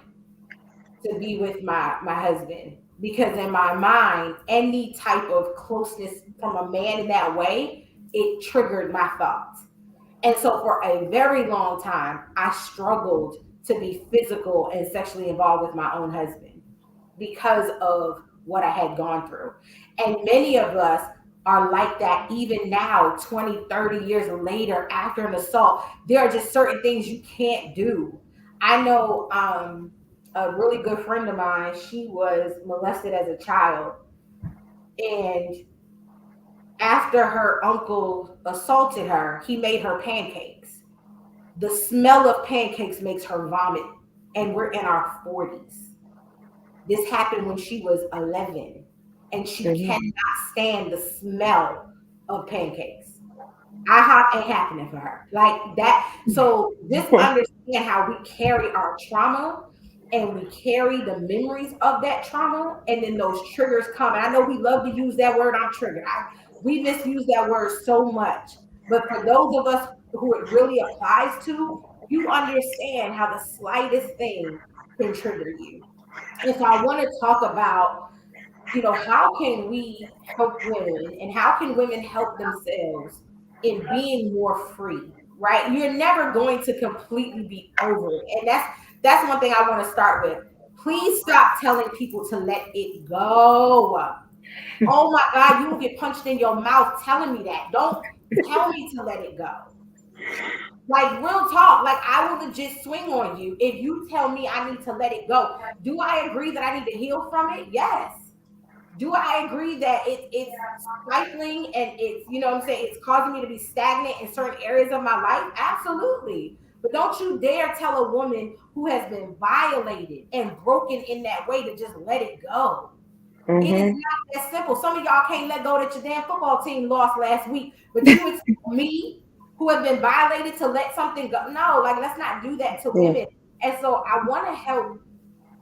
S1: to be with my husband, because in my mind, any type of closeness from a man in that way, it triggered my thoughts. And so for a very long time, I struggled to be physical and sexually involved with my own husband because of what I had gone through. And many of us are like that even now, 20, 30 years later after an assault. There are just certain things you can't do. I know a really good friend of mine, she was molested as a child. And after her uncle assaulted her, he made her pancakes. The smell of pancakes makes her vomit. And we're in our 40s. This happened when she was 11. And she cannot stand the smell of pancakes. IHOP ain't happening for her. Like that. So just understand how we carry our trauma. and we carry the memories of that trauma, and then those triggers come. And I know we love to use that word, I'm triggered. We misuse that word so much. But for those of us who it really applies to, you understand how the slightest thing can trigger you. And so I want to talk about, how can we help women and how can women help themselves in being more free, right? You're never going to completely be over it. And that's one thing I want to start with. Please stop telling people to let it go. Oh my God, you will get punched in your mouth telling me that. Don't tell me to let it go. Like real talk, like I will legit swing on you if you tell me I need to let it go. Do I agree that I need to heal from it? Yes. Do I agree that it's stifling and it's, what I'm saying, it's causing me to be stagnant in certain areas of my life? Absolutely. But don't you dare tell a woman who has been violated and broken in that way to just let it go. It is not that simple. Some of y'all can't let go that your damn football team lost last week, but you expect me, who have been violated, to let something go? No, like let's not do that to women. And so I want to help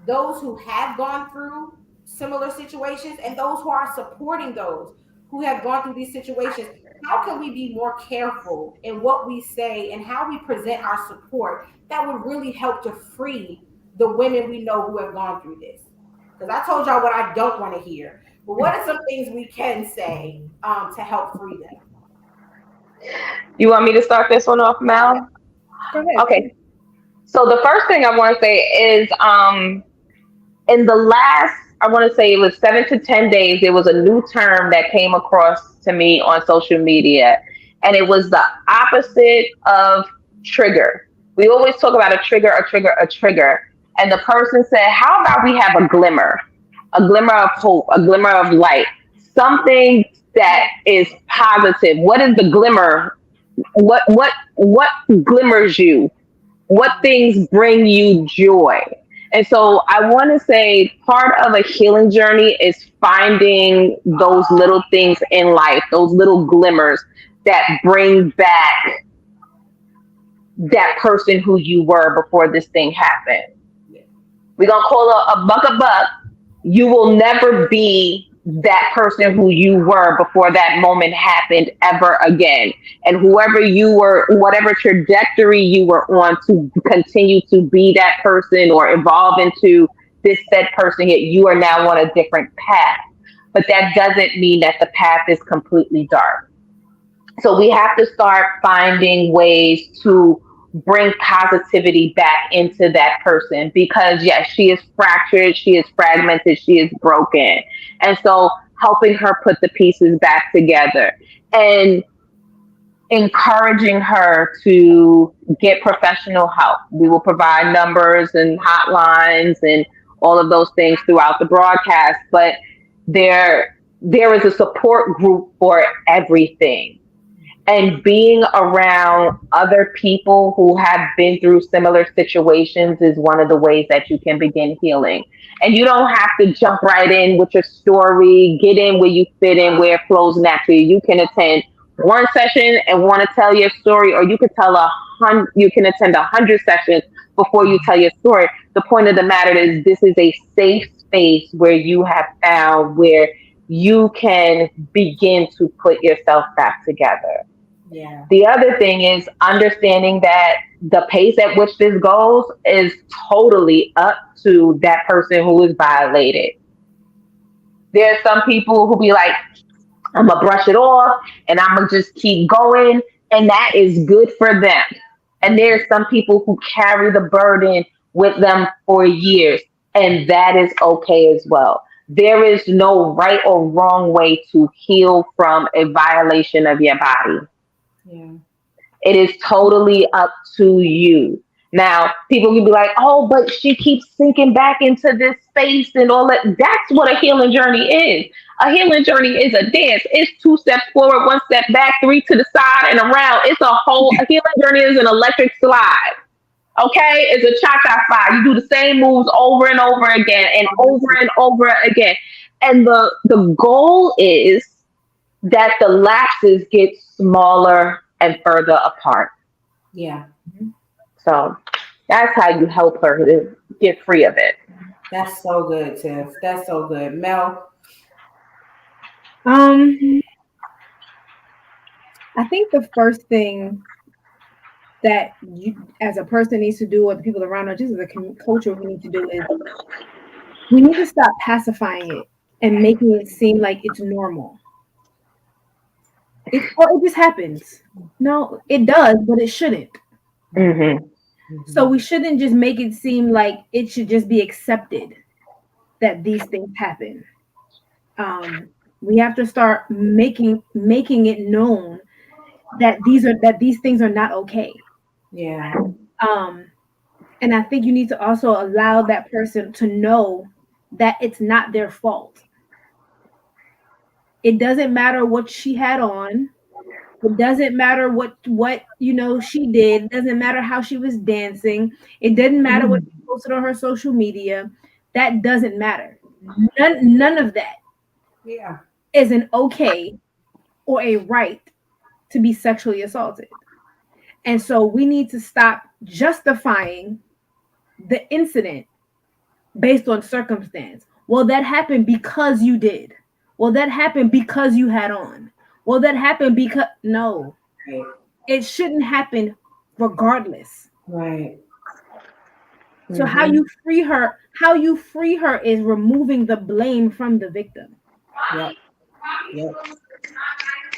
S1: those who have gone through similar situations and those who are supporting those who have gone through these situations. How can we be more careful in what we say and how we present our support that would really help to free the women we know who have gone through this? Because I told y'all what I don't want to hear. But what are some things we can say to help free them?
S3: You want me to start this one off, Mel?
S2: Go ahead.
S3: Okay. So the first thing I want to say is, in the last, I want to say it was 7 to 10 days, there was a new term that came across to me on social media, and it was the opposite of trigger. We always talk about a trigger, a trigger, a trigger. And the person said, how about we have a glimmer of hope, a glimmer of light, something that is positive? What is the glimmer? What glimmers you? What things bring you joy? And so I want to say part of a healing journey is finding those little things in life, those little glimmers that bring back that person who you were before this thing happened. We're going to call a buck a buck. You will never be that person who you were before that moment happened ever again. And whoever you were, whatever trajectory you were on to continue to be that person or evolve into this said person, yet you are now on a different path. But that doesn't mean that the path is completely dark. So we have to start finding ways to bring positivity back into that person, because yes, she is fractured, she is fragmented, she is broken. And so helping her put the pieces back together and encouraging her to get professional help. We will provide numbers and hotlines and all of those things throughout the broadcast, but there is a support group for everything. And being around other people who have been through similar situations is one of the ways that you can begin healing. And you don't have to jump right in with your story, get in where you fit in, where it flows naturally. You can attend one session and want to tell your story, or you can you can attend 100 sessions before you tell your story. The point of the matter is, this is a safe space where you have found where you can begin to put yourself back together.
S1: Yeah.
S3: The other thing is understanding that the pace at which this goes is totally up to that person who is violated. There are some people who be like, I'm gonna brush it off and I'm gonna just keep going, and that is good for them. And there's some people who carry the burden with them for years, and that is okay as well. There is no right or wrong way to heal from a violation of your body.
S1: Yeah.
S3: It is totally up to you. Now, people can be like, oh, but she keeps sinking back into this space and all that. That's what a healing journey is. A healing journey is a dance. It's 2 steps forward, 1 step back, 3 to the side and around. A healing journey is an electric slide. Okay? It's a cha-cha slide. You do the same moves over and over again and over again. And the goal is that the lapses get smaller and further apart.
S1: Yeah.
S3: So That's how you help her to get free of it.
S1: That's so good, Tiff. That's so good. Mel.
S2: I think the first thing that you as a person needs to do, or the people around us, just as a culture, we need to do is we need to stop pacifying it and making it seem like it's normal. It just happens. No, it does, but it shouldn't.
S3: Mm-hmm.
S2: So we shouldn't just make it seem like it should just be accepted that these things happen. We have to start making it known that these things are not okay.
S1: Yeah.
S2: And I think you need to also allow that person to know that it's not their fault. It doesn't matter what she had on. It doesn't matter what she did. It doesn't matter how she was dancing. It doesn't matter what she posted on her social media. That doesn't matter. None of that
S1: Yeah.
S2: is an okay or a right to be sexually assaulted. And so we need to stop justifying the incident based on circumstance. Well, that happened because you did. Well, that happened because you had on. Well, that happened because no.
S1: Right.
S2: It shouldn't happen regardless.
S1: Right.
S2: So how you free her is removing the blame from the victim.
S1: Yep. Yep.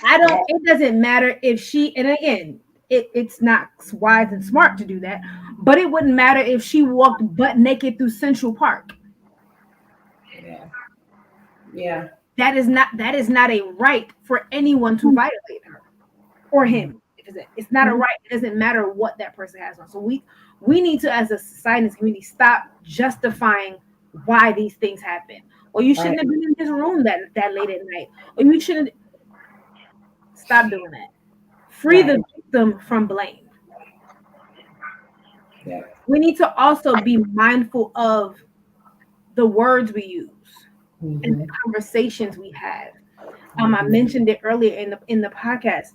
S2: It doesn't matter if she, and again, it's not wise and smart to do that, but it wouldn't matter if she walked butt naked through Central Park.
S1: Yeah. Yeah.
S2: That is not a right for anyone to violate her or him. It's not a right. It doesn't matter what that person has on. So we need to, as a society and community, stop justifying why these things happen. Or you shouldn't have been in this room that late at night. Or you shouldn't. Stop doing that. Free the victim from blame.
S1: Yeah.
S2: We need to also be mindful of the words we use and the conversations we have. I mentioned it earlier in the podcast.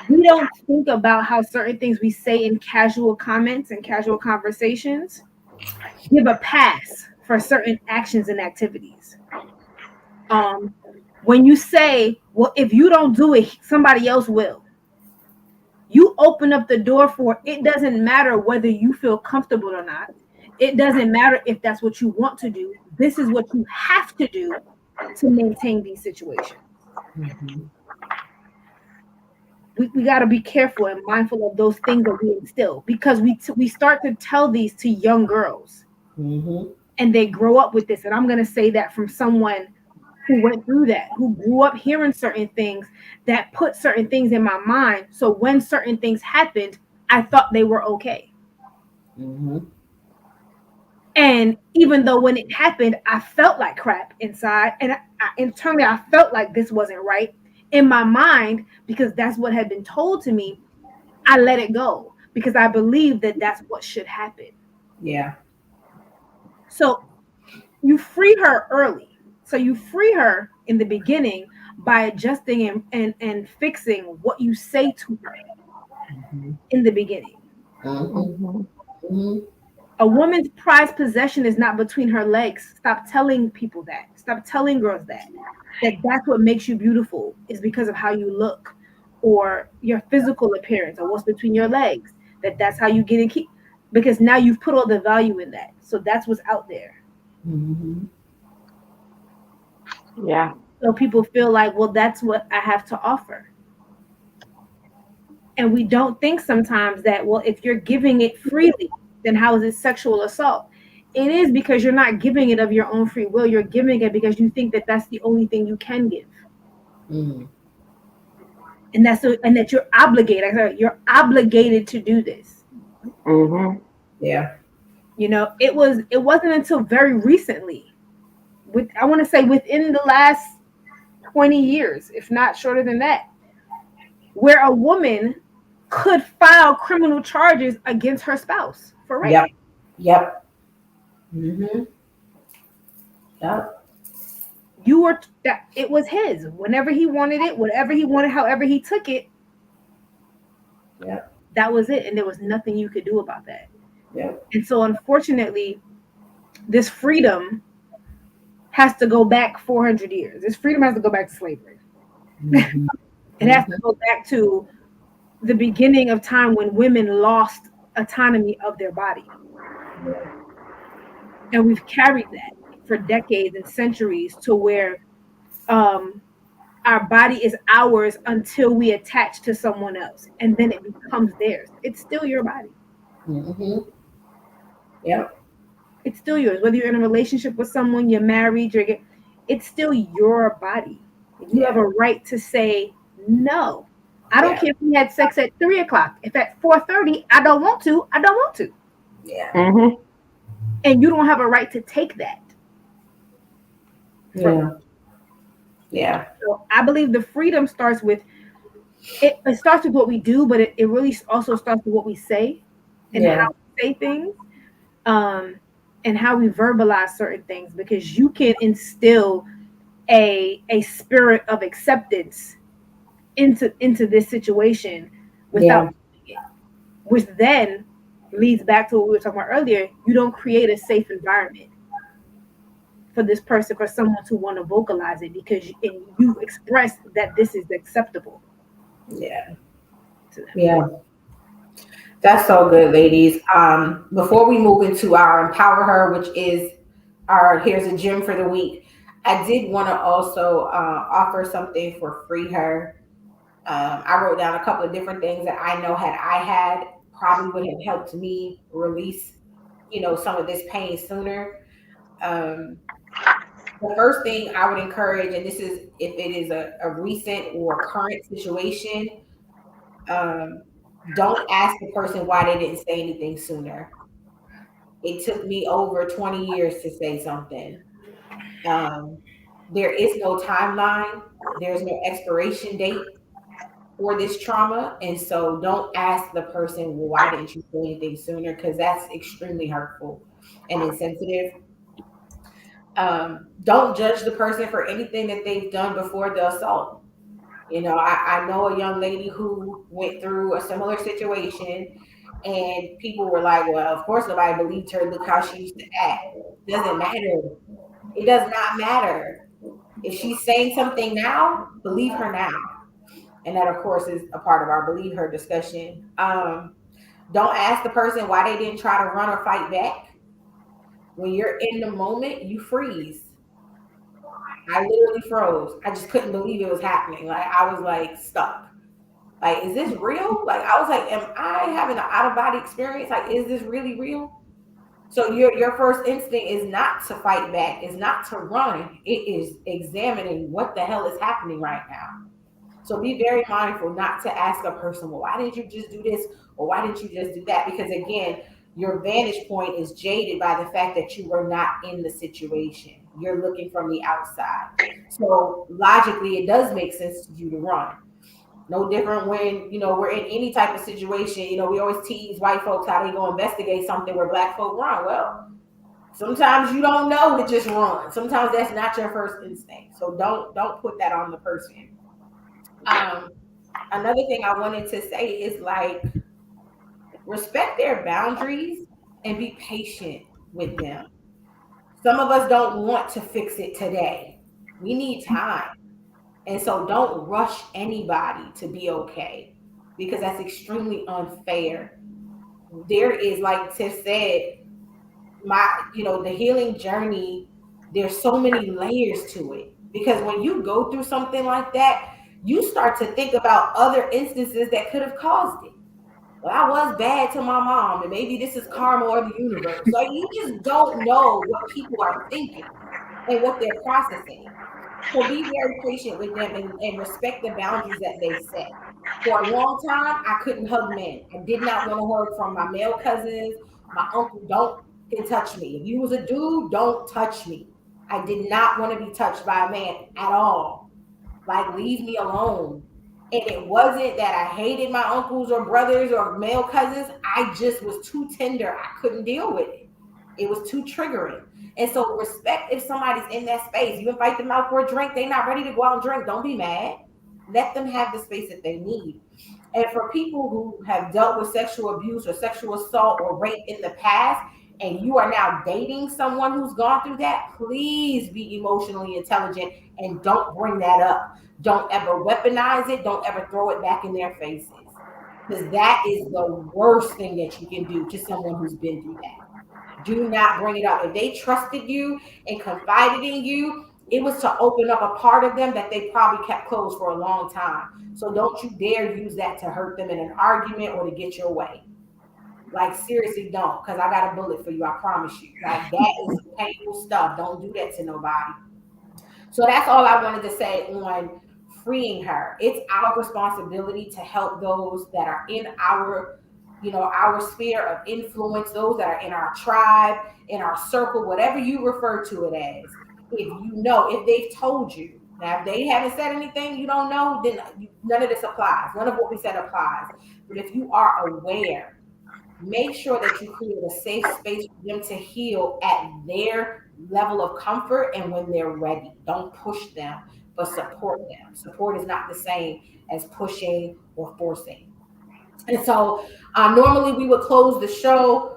S2: We don't think about how certain things we say in casual comments and casual conversations give a pass for certain actions and activities. When you say, well, if you don't do it, somebody else will. You open up the door for it. Doesn't matter whether you feel comfortable or not. It doesn't matter if that's what you want to do. This is what you have to do to maintain these situations. We got to be careful and mindful of those things that we instill, because we start to tell these to young girls, and they grow up with this. And I'm going to say that from someone who went through that, who grew up hearing certain things that put certain things in my mind. So when certain things happened, I thought they were okay. And even though when it happened, I felt like crap inside, and internally I felt like this wasn't right. In my mind, because that's what had been told to me, I let it go because I believe that that's what should happen.
S1: Yeah.
S2: So you free her early. So you free her in the beginning by adjusting and fixing what you say to her in the beginning. A woman's prized possession is not between her legs. Stop telling people that. Stop telling girls that that's what makes you beautiful, is because of how you look or your physical appearance or what's between your legs. That's how you get and keep, because now you've put all the value in that. So that's what's out there.
S3: Yeah.
S2: So people feel like, well, that's what I have to offer. And we don't think sometimes that, well, if you're giving it freely, then how is it sexual assault? It is because you're not giving it of your own free will. You're giving it because you think that that's the only thing you can give. And that you're obligated. You're obligated to do this.
S1: Yeah.
S2: You know, it wasn't until very recently, I want to say within the last 20 years, if not shorter than that, where a woman could file criminal charges against her spouse for rape.
S1: Yep. Yep.
S2: It was his. Whenever he wanted it, whatever he wanted, however he took it.
S1: Yep.
S2: That was it, and there was nothing you could do about that.
S1: Yep.
S2: And so, unfortunately, this freedom has to go back 400 years. This freedom has to go back to slavery.
S1: Mhm.
S2: It has to go back to the beginning of time when women lost autonomy of their body. And we've carried that for decades and centuries to where um, our body is ours until we attach to someone else. And then it becomes theirs. It's still your body.
S1: Mhm. Yep.
S2: It's still yours. Whether you're in a relationship with someone, you're married, it's still your body. You have
S1: Yeah.
S2: a right to say no. I don't
S1: Yeah.
S2: care if we had sex at 3 o'clock. If at 4:30 I don't want to, I don't want to.
S1: Yeah.
S3: Mm-hmm.
S2: And you don't have a right to take that from me.
S1: Yeah. Yeah.
S2: So I believe the freedom starts with it starts with what we do, but it really also starts with what we say and how
S1: Yeah.
S2: we say things, um, and how we verbalize certain things, because you can instill a spirit of acceptance into this situation without
S1: Yeah.
S2: doing it, which then leads back to what we were talking about earlier. You don't create a safe environment for this person, for someone to want to vocalize it, because you expressed that this is acceptable
S1: Yeah.
S2: to them.
S1: Yeah. That's so good, ladies. Before we move into our empower her, which is our here's a gem for the week, I did want to also offer something for free her. I wrote down a couple of different things that I know had I had probably would have helped me release, some of this pain sooner. Um, the first thing I would encourage, and this is if it is a recent or current situation, um, don't ask the person why they didn't say anything sooner. It took me over 20 years to say something. Um, there is no timeline, there's no expiration date for this trauma. And so don't ask the person, well, why didn't you say anything sooner? Because that's extremely hurtful and insensitive. Don't judge the person for anything that they've done before the assault. I know a young lady who went through a similar situation, and people were like, well, of course nobody believed her. Look how she used to act. Doesn't matter. It does not matter. If she's saying something now, believe her now. And that, of course, is a part of our believe her discussion. Don't ask the person why they didn't try to run or fight back. When you're in the moment, you freeze. I literally froze. I just couldn't believe it was happening. Like, I was like stuck. Like, is this real? Like, I was like, am I having an out of body experience? Like, is this really real? So your first instinct is not to fight back, is not to run. It is examining what the hell is happening right now. So be very mindful not to ask a person, well, why didn't you just do this? Or why didn't you just do that? Because again, your vantage point is jaded by the fact that you were not in the situation. You're looking from the outside. So logically, it does make sense to you to run. No different when, we're in any type of situation. We always tease white folks how they go investigate something where black folk run. Well, sometimes you don't know to just run. Sometimes that's not your first instinct. So don't put that on the person. Um, Another thing I wanted to say is like respect their boundaries and be patient with them. Some of us don't want to fix it today. We need time. And so don't rush anybody to be okay because that's extremely unfair. There is, like Tiff said, the healing journey, there's so many layers to it. Because when you go through something like that, you start to think about other instances that could have caused it. Well, I was bad to my mom, and maybe this is karma or the universe. Like, you just don't know what people are thinking and what they're processing. So be very patient with them and respect the boundaries that they set. For a long time, I couldn't hug men. I did not want to hug from my male cousins. My uncle, don't can touch me. If you was a dude, don't touch me. I did not want to be touched by a man at all. Like, leave me alone. And it wasn't that I hated my uncles or brothers or male cousins. I just was too tender. I couldn't deal with it. It was too triggering. And so respect if somebody's in that space. You invite them out for a drink, they're not ready to go out and drink. Don't be mad. Let them have the space that they need. And for people who have dealt with sexual abuse or sexual assault or rape in the past, and you are now dating someone who's gone through that, please be emotionally intelligent and don't bring that up. Don't ever weaponize it. Don't ever throw it back in their faces. Because that is the worst thing that you can do to someone who's been through that. Do not bring it up. If they trusted you and confided in you, it was to open up a part of them that they probably kept closed for a long time. So don't you dare use that to hurt them in an argument or to get your way. Like seriously, don't, because I got a bullet for you. I promise you. Like that is painful stuff. Don't do that to nobody. So that's all I wanted to say on freeing her. It's our responsibility to help those that are in our, our sphere of influence, those that are in our tribe, in our circle, whatever you refer to it as. If they've told you, now if they haven't said anything, you don't know, then none of this applies. None of what we said applies. But if you are aware, make sure that you create a safe space for them to heal at their level of comfort and when they're ready. Don't push them, but support them. Support is not the same as pushing or forcing. And so normally we would close the show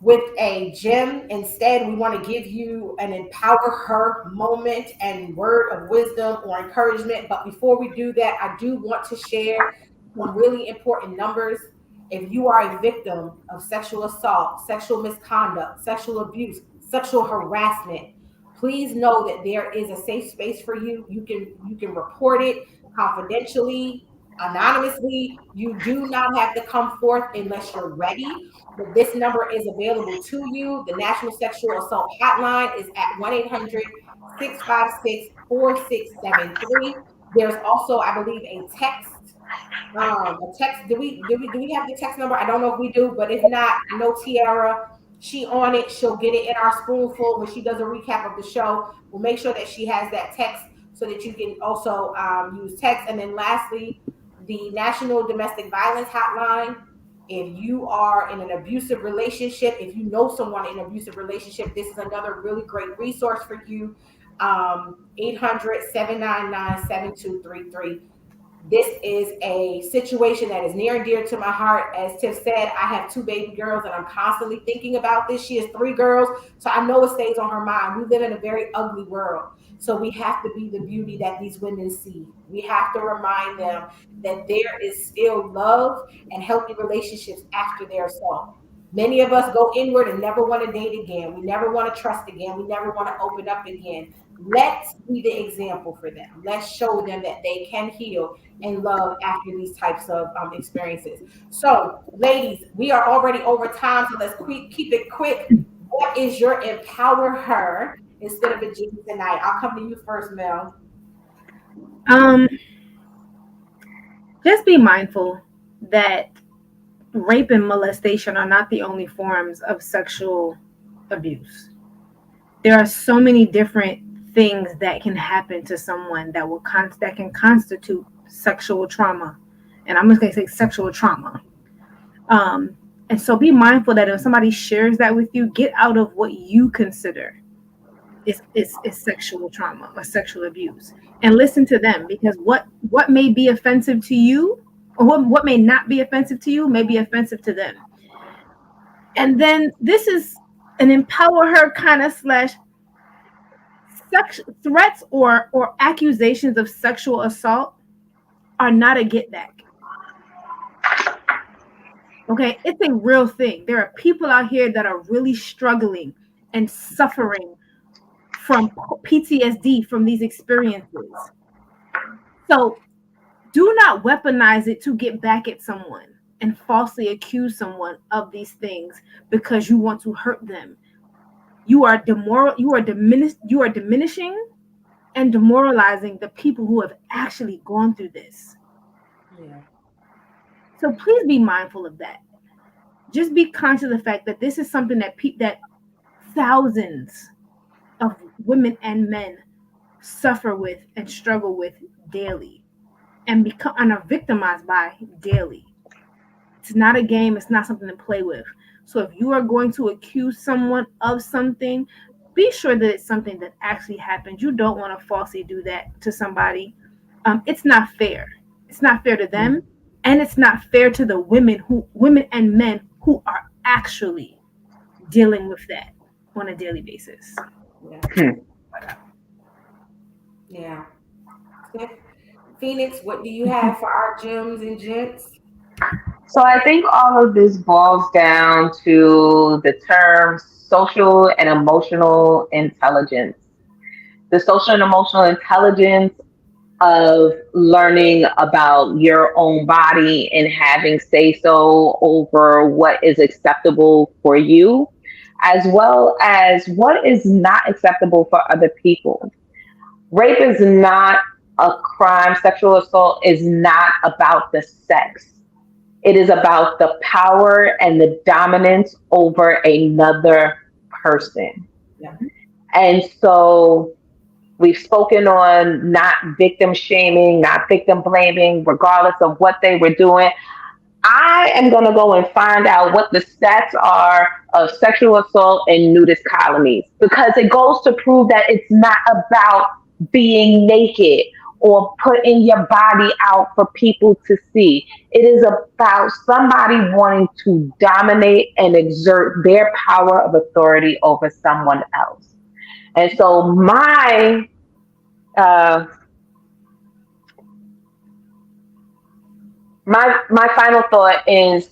S1: with a gem. Instead, we want to give you an empower her moment and word of wisdom or encouragement. But before we do that, I do want to share some really important numbers. If you are a victim of sexual assault, sexual misconduct, sexual abuse, sexual harassment, please know that there is a safe space for you. You can report it confidentially, anonymously. You do not have to come forth unless you're ready. But this number is available to you. The National Sexual Assault Hotline is at 1-800-656-4673. There's also, I believe, a text. Do we have the text number? I don't know if we do, but if not, I know Tiara, she on it. She'll get it in our spoonful when she does a recap of the show. We'll make sure that she has that text so that you can also use text. And then lastly, the National Domestic Violence Hotline. If you are in an abusive relationship, if you know someone in an abusive relationship, this is another really great resource for you. 800-799-7233. This is a situation that is near and dear to my heart. As Tiff said, I have 2 baby girls and I'm constantly thinking about this. She has 3 girls, so I know it stays on her mind. We live in a very ugly world. So we have to be the beauty that these women see. We have to remind them that there is still love and healthy relationships after their assault. Many of us go inward and never want to date again. We never want to trust again. We never want to open up again. Let's be the example for them. Let's show them that they can heal and love after these types of experiences. So, ladies, we are already over time, so let's keep it quick. What is your empower her instead of a genie tonight? I'll come to you first, Mel.
S2: Just be mindful that rape and molestation are not the only forms of sexual abuse. There are so many different things that can happen to someone that can constitute sexual trauma, and I'm just going to say sexual trauma. And so be mindful that if somebody shares that with you, get out of what you consider is sexual trauma or sexual abuse, and listen to them, because what may be offensive to you or what may not be offensive to you may be offensive to them. And then this is an empower her kind of slash threats or accusations of sexual assault are not a get back. Okay, it's a real thing. There are people out here that are really struggling and suffering from PTSD from these experiences. So do not weaponize it to get back at someone and falsely accuse someone of these things because you want to hurt them. You are diminishing and demoralizing the people who have actually gone through this.
S1: Yeah.
S2: So please be mindful of that. Just be conscious of the fact that this is something that thousands of women and men suffer with and struggle with daily and are victimized by daily. It's not a game. It's not something to play with. So if you are going to accuse someone of something, be sure that it's something that actually happened. You don't want to falsely do that to somebody. It's not fair. It's not fair to them, and it's not fair to the women and men who are actually dealing with that on a daily basis.
S1: Yeah. Yeah. Cliff, Phoenix, what do you have for our gems and gents?
S3: So I think all of this boils down to the term social and emotional intelligence. The social and emotional intelligence of learning about your own body and having say so over what is acceptable for you, as well as what is not acceptable for other people. Rape is not a crime, sexual assault is not about the sex. It is about the power and the dominance over another person.
S1: Yeah.
S3: And so we've spoken on not victim shaming, not victim blaming, regardless of what they were doing. I am going to go and find out what the stats are of sexual assault in nudist colonies because it goes to prove that it's not about being naked or putting your body out for people to see. It is about somebody wanting to dominate and exert their power of authority over someone else. And so uh, my final thought is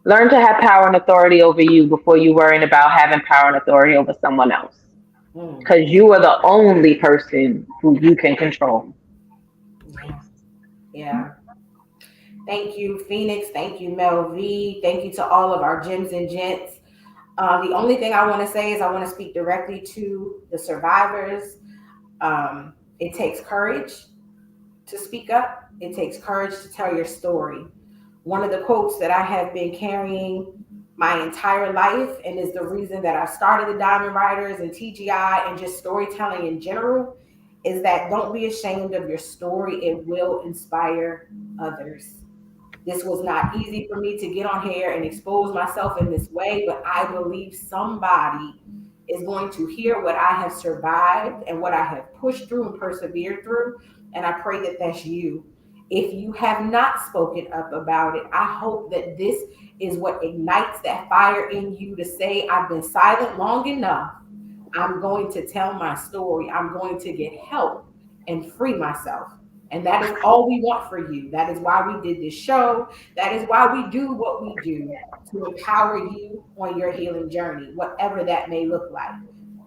S3: learn to have power and authority over you before you worrying about having power and authority over someone else.
S1: Mm.
S3: Because you are the only person who you can control.
S1: Yeah. Yeah. Thank you, Phoenix. Thank you, Mel V. Thank you to all of our gems and gents. The only thing I want to say is I want to speak directly to the survivors. It takes courage to speak up. It takes courage to tell your story. One of the quotes that I have been carrying my entire life, and is the reason that I started the Diamond Riders and TGI and just storytelling in general, is that don't be ashamed of your story. It will inspire others. This was not easy for me to get on here and expose myself in this way, but I believe somebody is going to hear what I have survived and what I have pushed through and persevered through. And I pray that that's you. If you have not spoken up about it, I hope that this is what ignites that fire in you to say, I've been silent long enough. I'm going to tell my story. I'm going to get help and free myself. And that is all we want for you. That is why we did this show. That is why we do what we do, to empower you on your healing journey, whatever that may look like.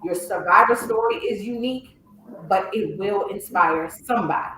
S1: Your survivor story is unique, but it will inspire somebody.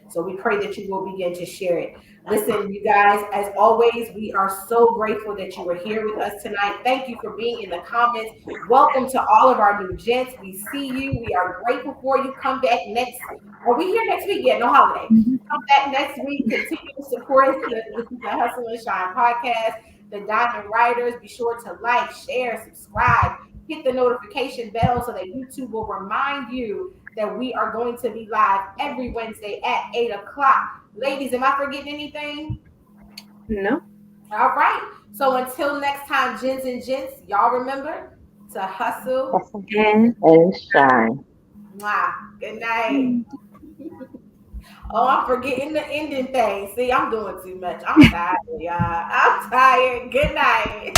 S1: So we pray that you will begin to share it. Listen, you guys, as always, we are so grateful that you were here with us tonight. Thank you for being in the comments. Welcome to all of our new gents. We see you. We are grateful for you. Come back next. Are we here next week? Yeah, no holiday. Come back next week. Continue to support the Hustle and Shine podcast, the Diamond Writers. Be sure to like, share, subscribe, hit the notification bell so that YouTube will remind you that we are going to be live every Wednesday at 8 o'clock. Ladies, am I forgetting anything?
S2: No.
S1: All right. So until next time, gents and gents, y'all remember to hustle.
S2: And
S3: And shine.
S1: Mwah. Good night. Oh, I'm forgetting the ending thing. See, I'm doing too much. I'm tired, y'all. I'm tired. Good night.